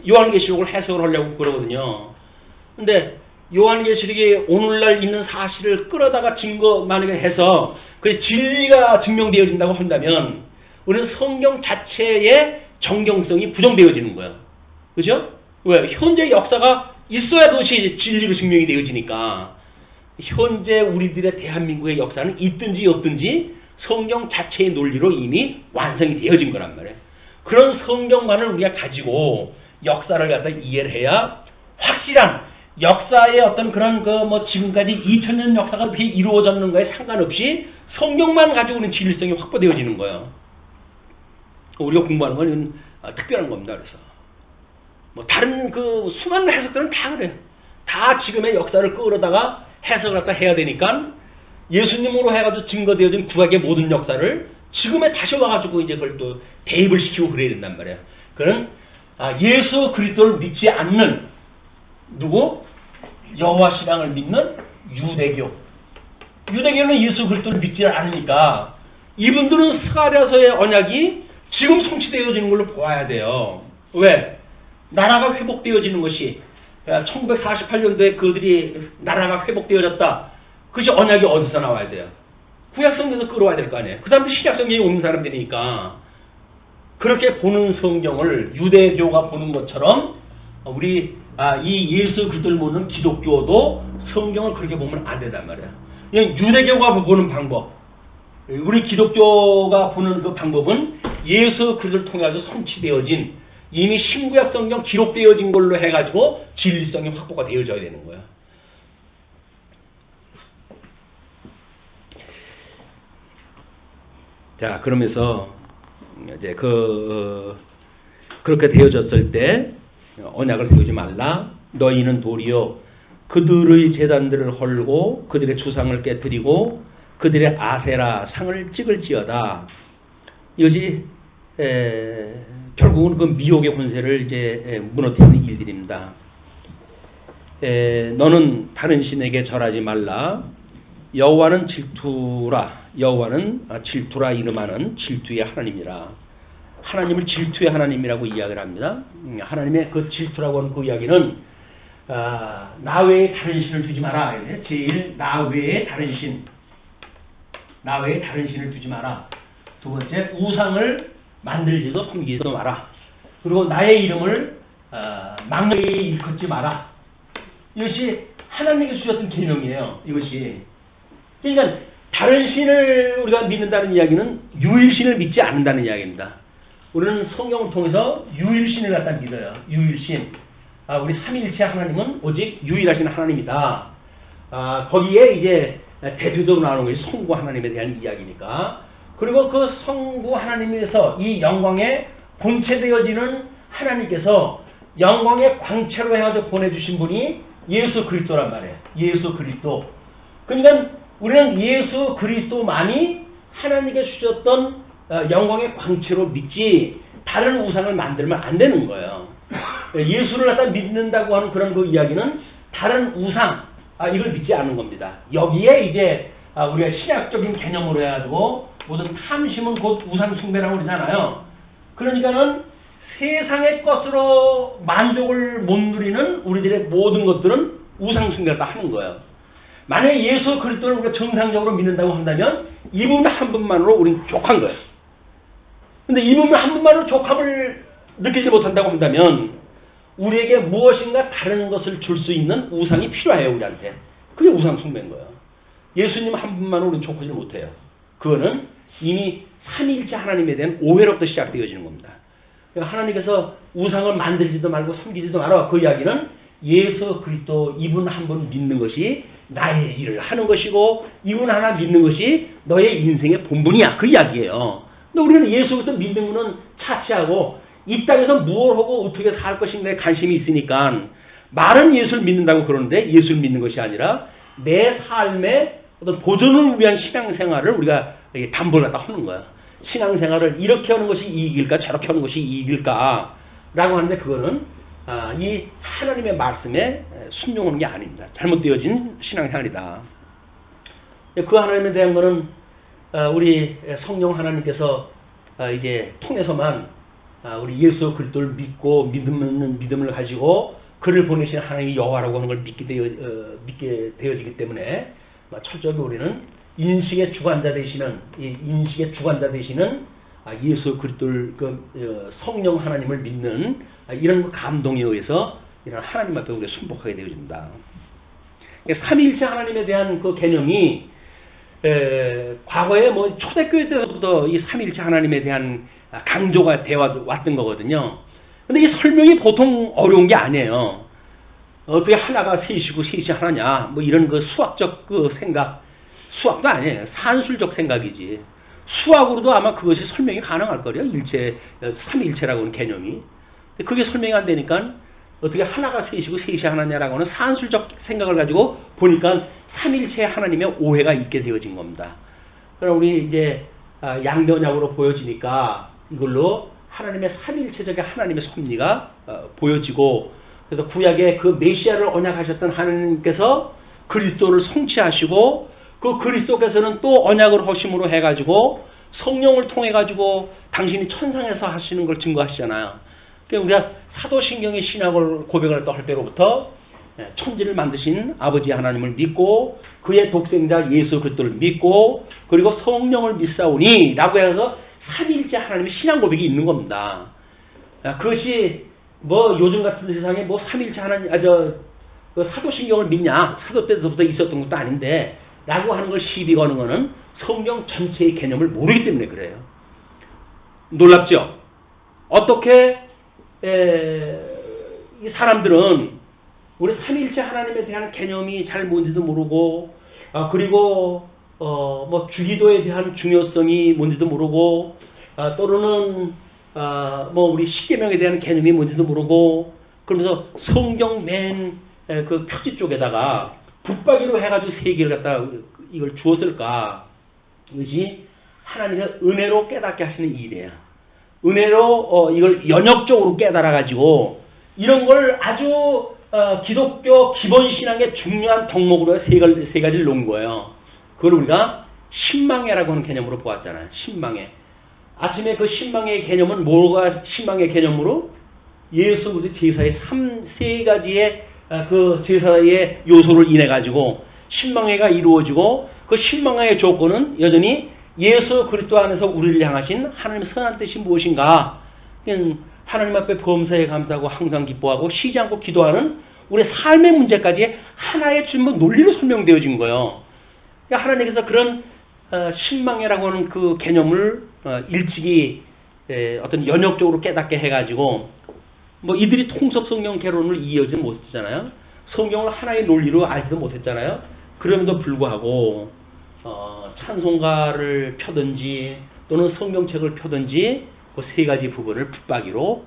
요한계시록을 해석을 하려고 그러거든요. 근데 요한계시록이 오늘날 있는 사실을 끌어다가 증거 만약에 해서 그 진리가 증명되어진다고 한다면 우리는 성경 자체의 정경성이 부정되어지는 거예요. 그죠? 왜? 현재 역사가 있어야 그것이 진리로 증명이 되어지니까. 현재 우리들의 대한민국의 역사는 있든지 없든지 성경 자체의 논리로 이미 완성이 되어진 거란 말이에요. 그런 성경관을 우리가 가지고 역사를 갖다 이해를 해야 확실한 역사의 어떤 그런 지금까지 2000년 역사가 어떻게 이루어졌는가에 상관없이 성경만 가지고는 진리성이 확보되어지는 거예요. 우리가 공부하는 건 특별한 겁니다. 그래서 다른 수많은 해석들은 다 그래요. 다 지금의 역사를 끌어다가 해석을 갖다 해야 되니까 예수님으로 해가지고 증거되어진 구약의 모든 역사를 지금에 다시 와가지고 이제 그걸 또 대입을 시키고 그래야 된단 말이에요. 그런 예수 그리스도를 믿지 않는 누구? 여호와 신앙을 믿는 유대교. 유대교는 예수 그리스도를 믿지 않으니까 이분들은 스가랴서의 언약이 지금 성취되어지는 걸로 보아야 돼요. 왜? 나라가 회복되어지는 것이 1948년도에 그들이 나라가 회복되어졌다. 그것이 언약이 어디서 나와야 돼요? 구약성경에서 끌어와야 될 거 아니에요. 그 다음에 신약성경이 오는 사람들이니까 그렇게 보는 성경을 유대교가 보는 것처럼 우리 이 예수 그리스도를 보는 기독교도 성경을 그렇게 보면 안 된단 말이에요. 유대교가 보는 방법, 우리 기독교가 보는 그 방법은 예수 그리스도를 통해서 성취되어진 이미 신구약 성경 기록되어진 걸로 해가지고 진리성이 확보가 되어져야 되는 거예요. 자, 그러면서 이제 그렇게 되어졌을 때 언약을 세우지 말라. 너희는 도리어 그들의 제단들을 헐고 그들의 주상을 깨뜨리고 그들의 아세라 상을 찍을지어다. 이것이 결국은 그 미혹의 권세를 이제 무너뜨리는 일들입니다. 너는 다른 신에게 절하지 말라. 여호와는 질투라. 여호와는 질투라 이름하는 질투의 하나님이라. 하나님을 질투의 하나님이라고 이야기를 합니다. 하나님의 그 질투라고 하는 그 이야기는 나 외에 다른 신을 두지 마라. 제일 나 외에 다른 신. 나 외에 다른 신을 두지 마라. 두 번째, 우상을 만들지도 섬기지도 마라. 그리고 나의 이름을 망령에 일컫지 마라. 이것이 하나님께서 주셨던 계명이에요. 이것이. 그러니까 다른 신을 우리가 믿는다는 이야기는 유일신을 믿지 않는다는 이야기입니다. 우리는 성경을 통해서 유일신을 갖다 믿어요. 유일신. 우리 삼위일체 하나님은 오직 유일하신 하나님이다. 거기에 이제 대표적으로 나오는 것이 성부 하나님에 대한 이야기니까. 그리고 그 성부 하나님에서 이 영광에 본체되어지는 하나님께서 영광의 광채로 해가지고 보내주신 분이 예수 그리스도란 말이에요. 예수 그리스도. 그러니까 우리는 예수 그리스도만이 하나님께 주셨던 영광의 광채로 믿지 다른 우상을 만들면 안 되는 거예요. 예수를 갖다 믿는다고 하는 그런 그 이야기는 다른 우상, 이걸 믿지 않는 겁니다. 여기에 이제 우리가 신약적인 개념으로 해가지고 모든 탐심은 곧 우상 숭배라고 그러잖아요. 그러니까는 세상의 것으로 만족을 못 누리는 우리들의 모든 것들은 우상 숭배를 다 하는 거예요. 만약에 예수 그리스도를 우리가 정상적으로 믿는다고 한다면 이분 한 분만으로 우리는 족한 거예요. 근데 이분 한 분만으로 족함을 느끼지 못한다고 한다면 우리에게 무엇인가 다른 것을 줄 수 있는 우상이 필요해요, 우리한테. 그게 우상 숭배인 거예요. 예수님 한 분만으로 우리는 족하지 못해요. 그거는 이미 삼위일체 하나님에 대한 오해로부터 시작되어지는 겁니다. 그러니까 하나님께서 우상을 만들지도 말고 섬기지도 말아. 그 이야기는 예수 그리스도 이분 한 분 믿는 것이 나의 일을 하는 것이고 이분 하나 믿는 것이 너의 인생의 본분이야. 그 이야기예요. 근데 우리는 예수 그리스도 믿는 거는 차치하고 이 땅에서 무엇을 하고 어떻게 살 것인가에 관심이 있으니까 말은 예수를 믿는다고 그러는데 예수를 믿는 것이 아니라 내 삶의 어떤 보존을 위한 신앙생활을 우리가 담보를 갖다 하는 거야. 신앙생활을 이렇게 하는 것이 이익일까 저렇게 하는 것이 이익일까 라고 하는데 그거는 이 하나님의 말씀에 순종하는 게 아닙니다. 잘못되어진 신앙생활이다. 그 하나님에 대한 거는 우리 성령 하나님께서 이제 통해서만 우리 예수 그리스도를 믿고 믿음을 가지고 그를 보내신 하나님이 여호와라고 하는 걸 믿게 되어지기 때문에 철저히 우리는 인식의 주관자 되시는 예수 그리스도를 성령 하나님을 믿는 이런 감동에 의해서 이런 하나님 앞에 우리가 순복하게 되어진다. 삼위일체 하나님에 대한 그 개념이 과거에 뭐 초대교회 때부터 이 삼위일체 하나님에 대한 강조가 되어 왔던 거거든요. 근데 이 설명이 보통 어려운 게 아니에요. 어떻게 하나가 셋이고 셋이 하나냐, 뭐 이런 그 수학적 그 생각, 수학도 아니에요. 산술적 생각이지. 수학으로도 아마 그것이 설명이 가능할 거예요. 삼위일체라고 하는 개념이. 그게 설명이 안 되니까 어떻게 하나가 셋이고 셋이 하나냐라고 하는 산술적 생각을 가지고 보니까 삼위일체 하나님의 오해가 있게 되어진 겁니다. 그럼 우리 이제 양변약으로 보여지니까 이걸로 하나님의 삼위일체적인 하나님의 섭리가 보여지고 그래서 구약에 그 메시아를 언약하셨던 하나님께서 그리스도를 성취하시고 그 그리스도께서는 또 언약을 허심으로 해가지고 성령을 통해가지고 당신이 천상에서 하시는 걸 증거하시잖아요. 그러니까 우리가 사도신경의 신학을 고백을 할 때로부터 천지를 만드신 아버지 하나님을 믿고 그의 독생자 예수 그리스도를 믿고 그리고 성령을 믿사오니 라고 해서 삼위일체 하나님의 신앙 고백이 있는 겁니다. 그것이 뭐 요즘 같은 세상에 뭐 삼위일체 하나님 그 사도신경을 믿냐 사도 때부터 있었던 것도 아닌데 라고 하는 걸 시비 거는 거는 성경 전체의 개념을 모르기 때문에 그래요. 놀랍죠? 어떻게 이 사람들은 우리 삼위일체 하나님에 대한 개념이 잘 뭔지도 모르고 그리고 뭐 주기도에 대한 중요성이 뭔지도 모르고 또는 뭐 우리 십계명에 대한 개념이 뭔지도 모르고 그러면서 성경 맨 그 표지 쪽에다가 붙박이로 해가지고 세 개를 갖다 이걸 주었을까? 이것이 하나님의 은혜로 깨닫게 하시는 일이에요. 은혜로 이걸 연역적으로 깨달아가지고 이런 걸 아주 기독교 기본 신앙의 중요한 덕목으로 세 가지를 놓은 거예요. 그걸 우리가 신망회라고 하는 개념으로 보았잖아요. 신망회. 아침에 그 신망회의 개념은 뭐가 신망의 개념으로? 예수 그리스도 제사의 세 가지의 그 제사의 요소를 인해 가지고 신망회가 이루어지고 그 신망회의 조건은 여전히 예수 그리스도 안에서 우리를 향하신 하나님의 선한 뜻이 무엇인가? 하나님 앞에 범사에 감사하고 항상 기뻐하고 쉬지 않고 기도하는 우리 삶의 문제까지 하나의 전부 논리로 설명되어진 거예요. 그러니까 하나님께서 그런 신망회라고 하는 그 개념을 일찍이 어떤 연역적으로 깨닫게 해가지고 뭐 이들이 통섭 성경 개론을 이해하지 못했잖아요. 성경을 하나의 논리로 알지도 못했잖아요. 그럼에도 불구하고 찬송가를 펴든지 또는 성경책을 펴든지 그 세 가지 부분을 붙박이로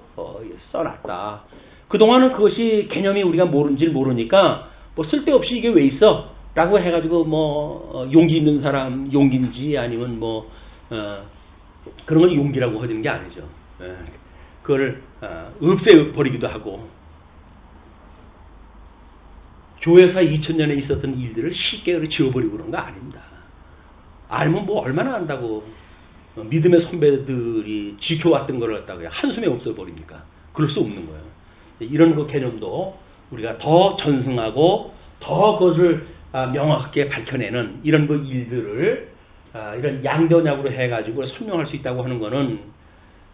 써놨다. 그동안은 그것이 개념이 우리가 모르는지 모르니까 뭐 쓸데없이 이게 왜 있어? 라고 해가지고 용기 있는 사람 용기인지 아니면 그런 걸 용기라고 하는 게 아니죠. 그걸 없애버리기도 하고 교회사 2000년에 있었던 일들을 쉽게 지워버리고 그런 거 아닙니다. 알면 뭐 얼마나 안다고 믿음의 선배들이 지켜왔던 걸 갖다가 한숨에 없애버리니까 그럴 수 없는 거예요. 이런 그 개념도 우리가 더 전승하고 더 그것을 명확하게 밝혀내는 이런 그 일들을 이런 양변약으로 해가지고 설명할 수 있다고 하는 것은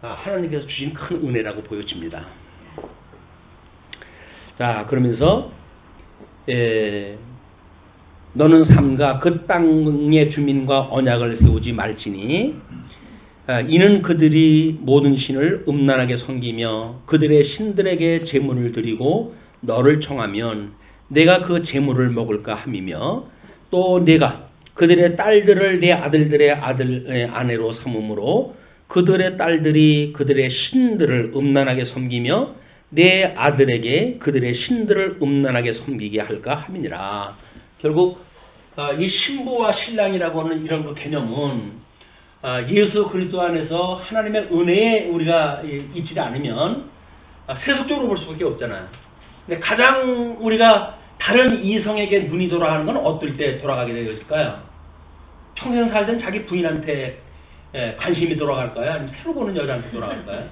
하나님께서 주신 큰 은혜라고 보여집니다. 자, 그러면서 너는 삼가 그 땅의 주민과 언약을 세우지 말지니 이는 그들이 모든 신을 음란하게 섬기며 그들의 신들에게 제물을 드리고 너를 청하면 내가 그 제물을 먹을까 함이며 또 내가 그들의 딸들을 내 아들들의 아내로 삼음으로 그들의 딸들이 그들의 신들을 음란하게 섬기며 내 아들에게 그들의 신들을 음란하게 섬기게 할까 함이니라. 결국 이 신부와 신랑이라고 하는 이런 그 개념은 예수 그리스도 안에서 하나님의 은혜에 우리가 있지 않으면 세속적으로 볼 수밖에 없잖아요. 근데 가장 우리가 다른 이성에게 눈이 돌아가는 건 어떨 때 돌아가게 되었을까요? 평생 살던 자기 부인한테 관심이 돌아갈까요? 아니면 새로 보는 여자한테 돌아갈까요?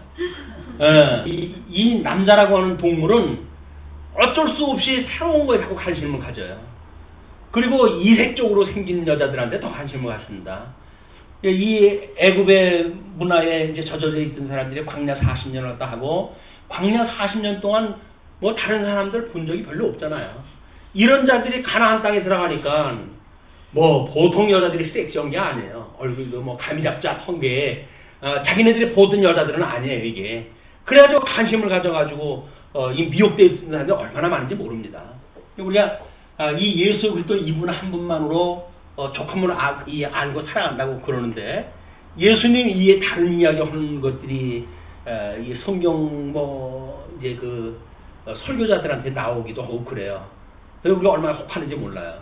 이 남자라고 하는 동물은 어쩔 수 없이 새로운 거에 자꾸 관심을 가져요. 그리고 이색적으로 생긴 여자들한테 더 관심을 갖습니다. 이 애굽의 문화에 이제 젖어져 있던 사람들이 광야 40년을 왔다 하고 광야 40년 동안 뭐 다른 사람들 본 적이 별로 없잖아요. 이런 자들이 가나안 땅에 들어가니까 뭐 보통 여자들이 섹시한 게 아니에요. 얼굴도 뭐 가미잡자 성게 자기네들이 보던 여자들은 아니에요 이게. 그래가지고 관심을 가져가지고 이 미혹되어 있는 사람들이 얼마나 많은지 모릅니다. 우리가 이 예수 그리스도 이분 한 분만으로 조금은 알고 살아간다고 그러는데 예수님 이에 다른 이야기 하는 것들이 이 성경 이제 그 설교자들한테 나오기도 하고 그래요. 그래서 우리가 얼마나 혹하는지 몰라요.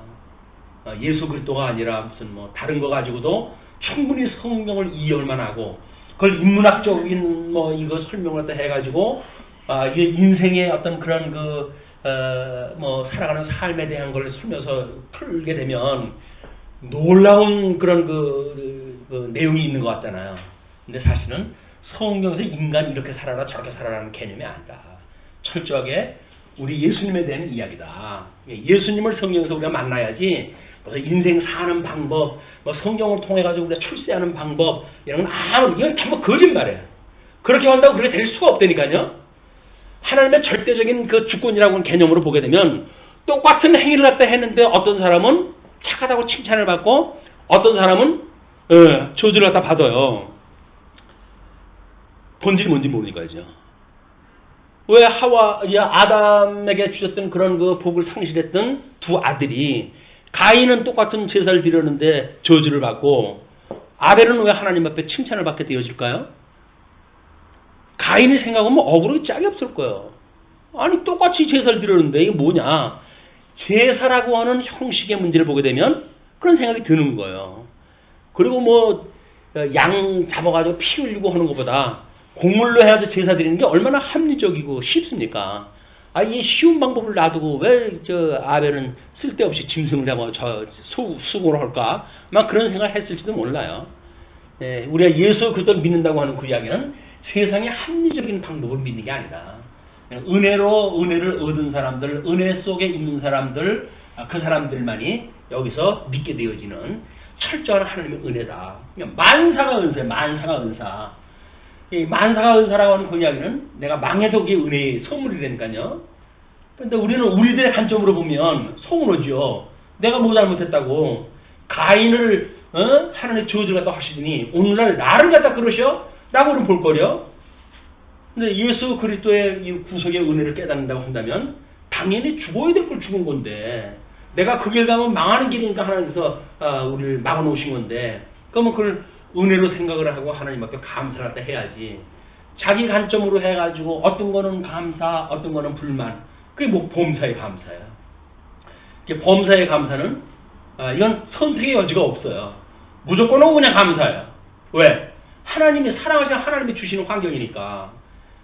예수 그리스도가 아니라 무슨 다른 거 가지고도 충분히 성경을 이해할 만하고 그걸 인문학적인 이거 설명을 또 해가지고 이 인생의 어떤 그런 살아가는 삶에 대한 걸 쓰면서 풀게 되면 놀라운 그런 그 내용이 있는 것 같잖아요. 근데 사실은 성경에서 인간 이렇게 살아라 저렇게 살아라는 개념이 아니다. 철저하게 우리 예수님에 대한 이야기다. 예수님을 성경에서 우리가 만나야지 인생 사는 방법, 성경을 통해 가지고 우리가 출세하는 방법 이런 건 이건 전부 거짓말이에요. 그렇게 한다고 그렇게 될 수가 없다니까요. 하나님의 절대적인 그 주권이라고 하는 개념으로 보게 되면 똑같은 행위를 갖다 했는데 어떤 사람은 착하다고 칭찬을 받고 어떤 사람은 저주를 갖다 받아요. 본질이 뭔지 모르니까요. 왜 아담에게 주셨던 그런 그 복을 상실했던 두 아들이 가인은 똑같은 제사를 드렸는데 저주를 받고 아벨은 왜 하나님 앞에 칭찬을 받게 되어질까요? 가인이 생각하면 억울하게 짝이 없을 거예요. 아니 똑같이 제사를 드렸는데 이게 뭐냐. 제사라고 하는 형식의 문제를 보게 되면 그런 생각이 드는 거예요. 그리고 양 잡아가지고 피 흘리고 하는 것보다 곡물로 해야지 제사 드리는 게 얼마나 합리적이고 쉽습니까? 이 쉬운 방법을 놔두고 왜 아벨은 쓸데없이 짐승을 잡아 수고를 할까? 막 그런 생각을 했을지도 몰라요. 우리가 예수 그리스도를 믿는다고 하는 그 이야기는 세상의 합리적인 방법을 믿는 게 아니다. 은혜를 얻은 사람들, 은혜 속에 있는 사람들, 그 사람들만이 여기서 믿게 되어지는 철저한 하나님의 은혜다. 만사가 은사예요. 만사가 은사. 이 만사가 은사라고 하는 그 이야기는 내가 망해도 그게 은혜의 선물이라니까요. 그런데 우리는 우리들의 관점으로 보면 서운하죠. 내가 뭐 잘못했다고. 가인을 하나님의 저주를 갖다 하시더니 오늘날 나를 갖다 그러셔? 라고는 볼 거려. 근데 예수 그리스도의 이 구속의 은혜를 깨닫는다고 한다면 당연히 죽어야 될 걸 죽은 건데 내가 그 길 가면 망하는 길이니까 하나님께서 우리를 막아놓으신 건데 그러면 그걸 은혜로 생각을 하고 하나님 앞에 감사를 해야지. 자기 관점으로 해가지고 어떤 거는 감사, 어떤 거는 불만. 그게 뭐 범사의 감사야. 범사의 감사는 이건 선택의 여지가 없어요. 무조건 그냥 감사야. 왜? 하나님이 사랑하시는 하나님이 주시는 환경이니까.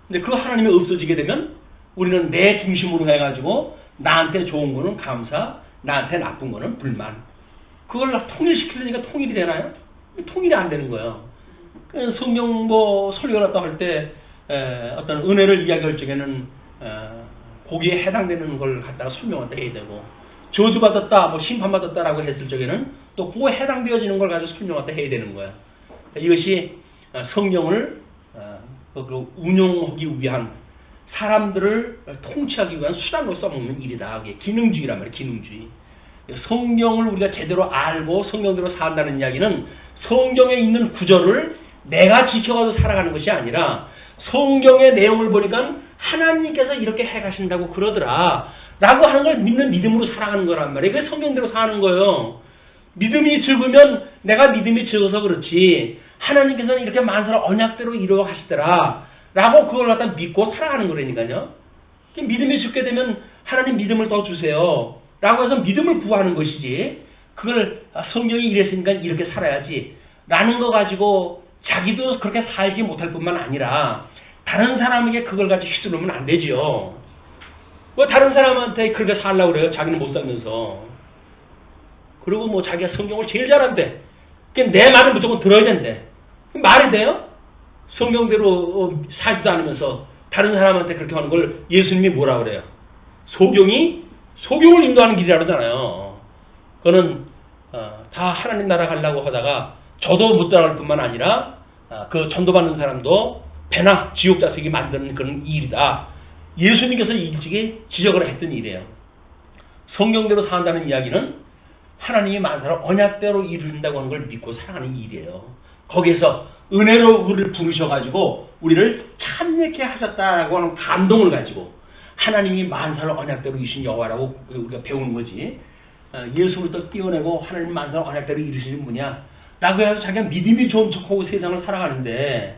근데 그 하나님이 없어지게 되면 우리는 내 중심으로 해가지고 나한테 좋은 거는 감사, 나한테 나쁜 거는 불만. 그걸 통일시키려니까 통일이 되나요? 통일이 안 되는 거예요. 성경 뭐 설교를 했다 할 때 어떤 은혜를 이야기할 적에는 거기에 해당되는 걸 갖다가 설명을 해야 되고, 저주받았다, 뭐 심판받았다라고 했을 적에는 또 그거에 해당되어지는 걸 가지고 설명을 해야 되는 거예요. 이것이 성경을 운용하기 위한, 사람들을 통치하기 위한 수단으로 써먹는 일이다. 그게 기능주의란 말이에요. 기능주의. 성경을 우리가 제대로 알고 성경대로 산다는 이야기는 성경에 있는 구절을 내가 지켜가서 살아가는 것이 아니라 성경의 내용을 보니까 하나님께서 이렇게 해가신다고 그러더라 라고 하는 걸 믿는 믿음으로 살아가는 거란 말이에요. 그게 성경대로 사는 거예요. 믿음이 적으면 내가 믿음이 적어서 그렇지 하나님께서는 이렇게 만사를 언약대로 이루어 가시더라 라고 그걸 갖다 믿고 살아가는 거라니까요. 믿음이 적게 되면 하나님 믿음을 더 주세요 라고 해서 믿음을 구하는 것이지, 그걸 성경이 이랬으니까 이렇게 살아야지 라는 거 가지고 자기도 그렇게 살지 못할 뿐만 아니라 다른 사람에게 그걸 가지고 휘두르면 안 되지요. 뭐 다른 사람한테 그렇게 살라고 그래요. 자기는 못 살면서. 그리고 뭐 자기가 성경을 제일 잘한대. 내 말을 무조건 들어야 된대. 말이 돼요? 성경대로 살지도 않으면서 다른 사람한테 그렇게 하는 걸 예수님이 뭐라 그래요? 소경을 인도하는 길이라고 그러잖아요. 그거는 다 하나님 나라 가려고 하다가 저도 못 따라갈 뿐만 아니라 그 전도받는 사람도 배나 지옥 자식이 만드는 그런 일이다. 예수님께서 일찍이 지적을 했던 일이에요. 성경대로 산다는 이야기는 하나님이 만사를 언약대로 이룬다고 하는 걸 믿고 살아가는 일이에요. 거기에서 은혜로 우리를 부르셔가지고 우리를 참여케 하셨다라고 하는 감동을 가지고 하나님이 만사를 언약대로 이루신 여호와라고 우리가 배우는 거지. 예수부터 띄워내고 하나님 만사를 언약대로 이루시는 분이야 라고 해서 자기가 믿음이 좋은 척하고 세상을 살아가는데,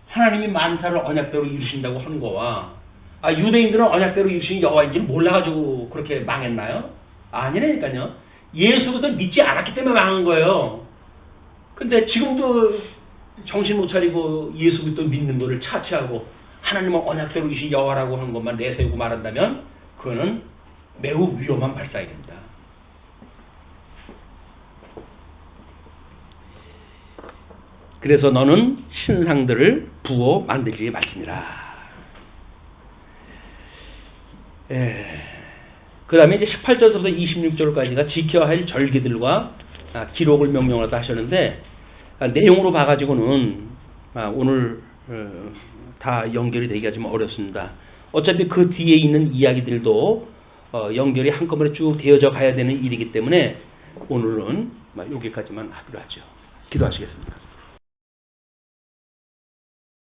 하나님이 만사를 언약대로 이루신다고 하는 거와 유대인들은 언약대로 이루신 여호와인지 몰라가지고 그렇게 망했나요? 아니라니까요. 예수부터 믿지 않았기 때문에 망한 거예요. 근데 지금도 정신 못 차리고 예수부터 믿는 거를 차치하고 하나님은 언약대로 이루신 여호와라고 하는 것만 내세우고 말한다면 그거는 매우 위험한 발상입니다. 그래서 너는 신상들을 부어 만들지 말지니라. 그 다음에 이제 18절부터 26절까지가 지켜야 할 절기들과 기록을 명령하다 하셨는데, 내용으로 봐가지고는 오늘 다 연결이 되기가 좀 어렵습니다. 어차피 그 뒤에 있는 이야기들도 연결이 한꺼번에 쭉 되어져 가야 되는 일이기 때문에 오늘은 여기까지만 하기로 하죠. 기도하시겠습니다.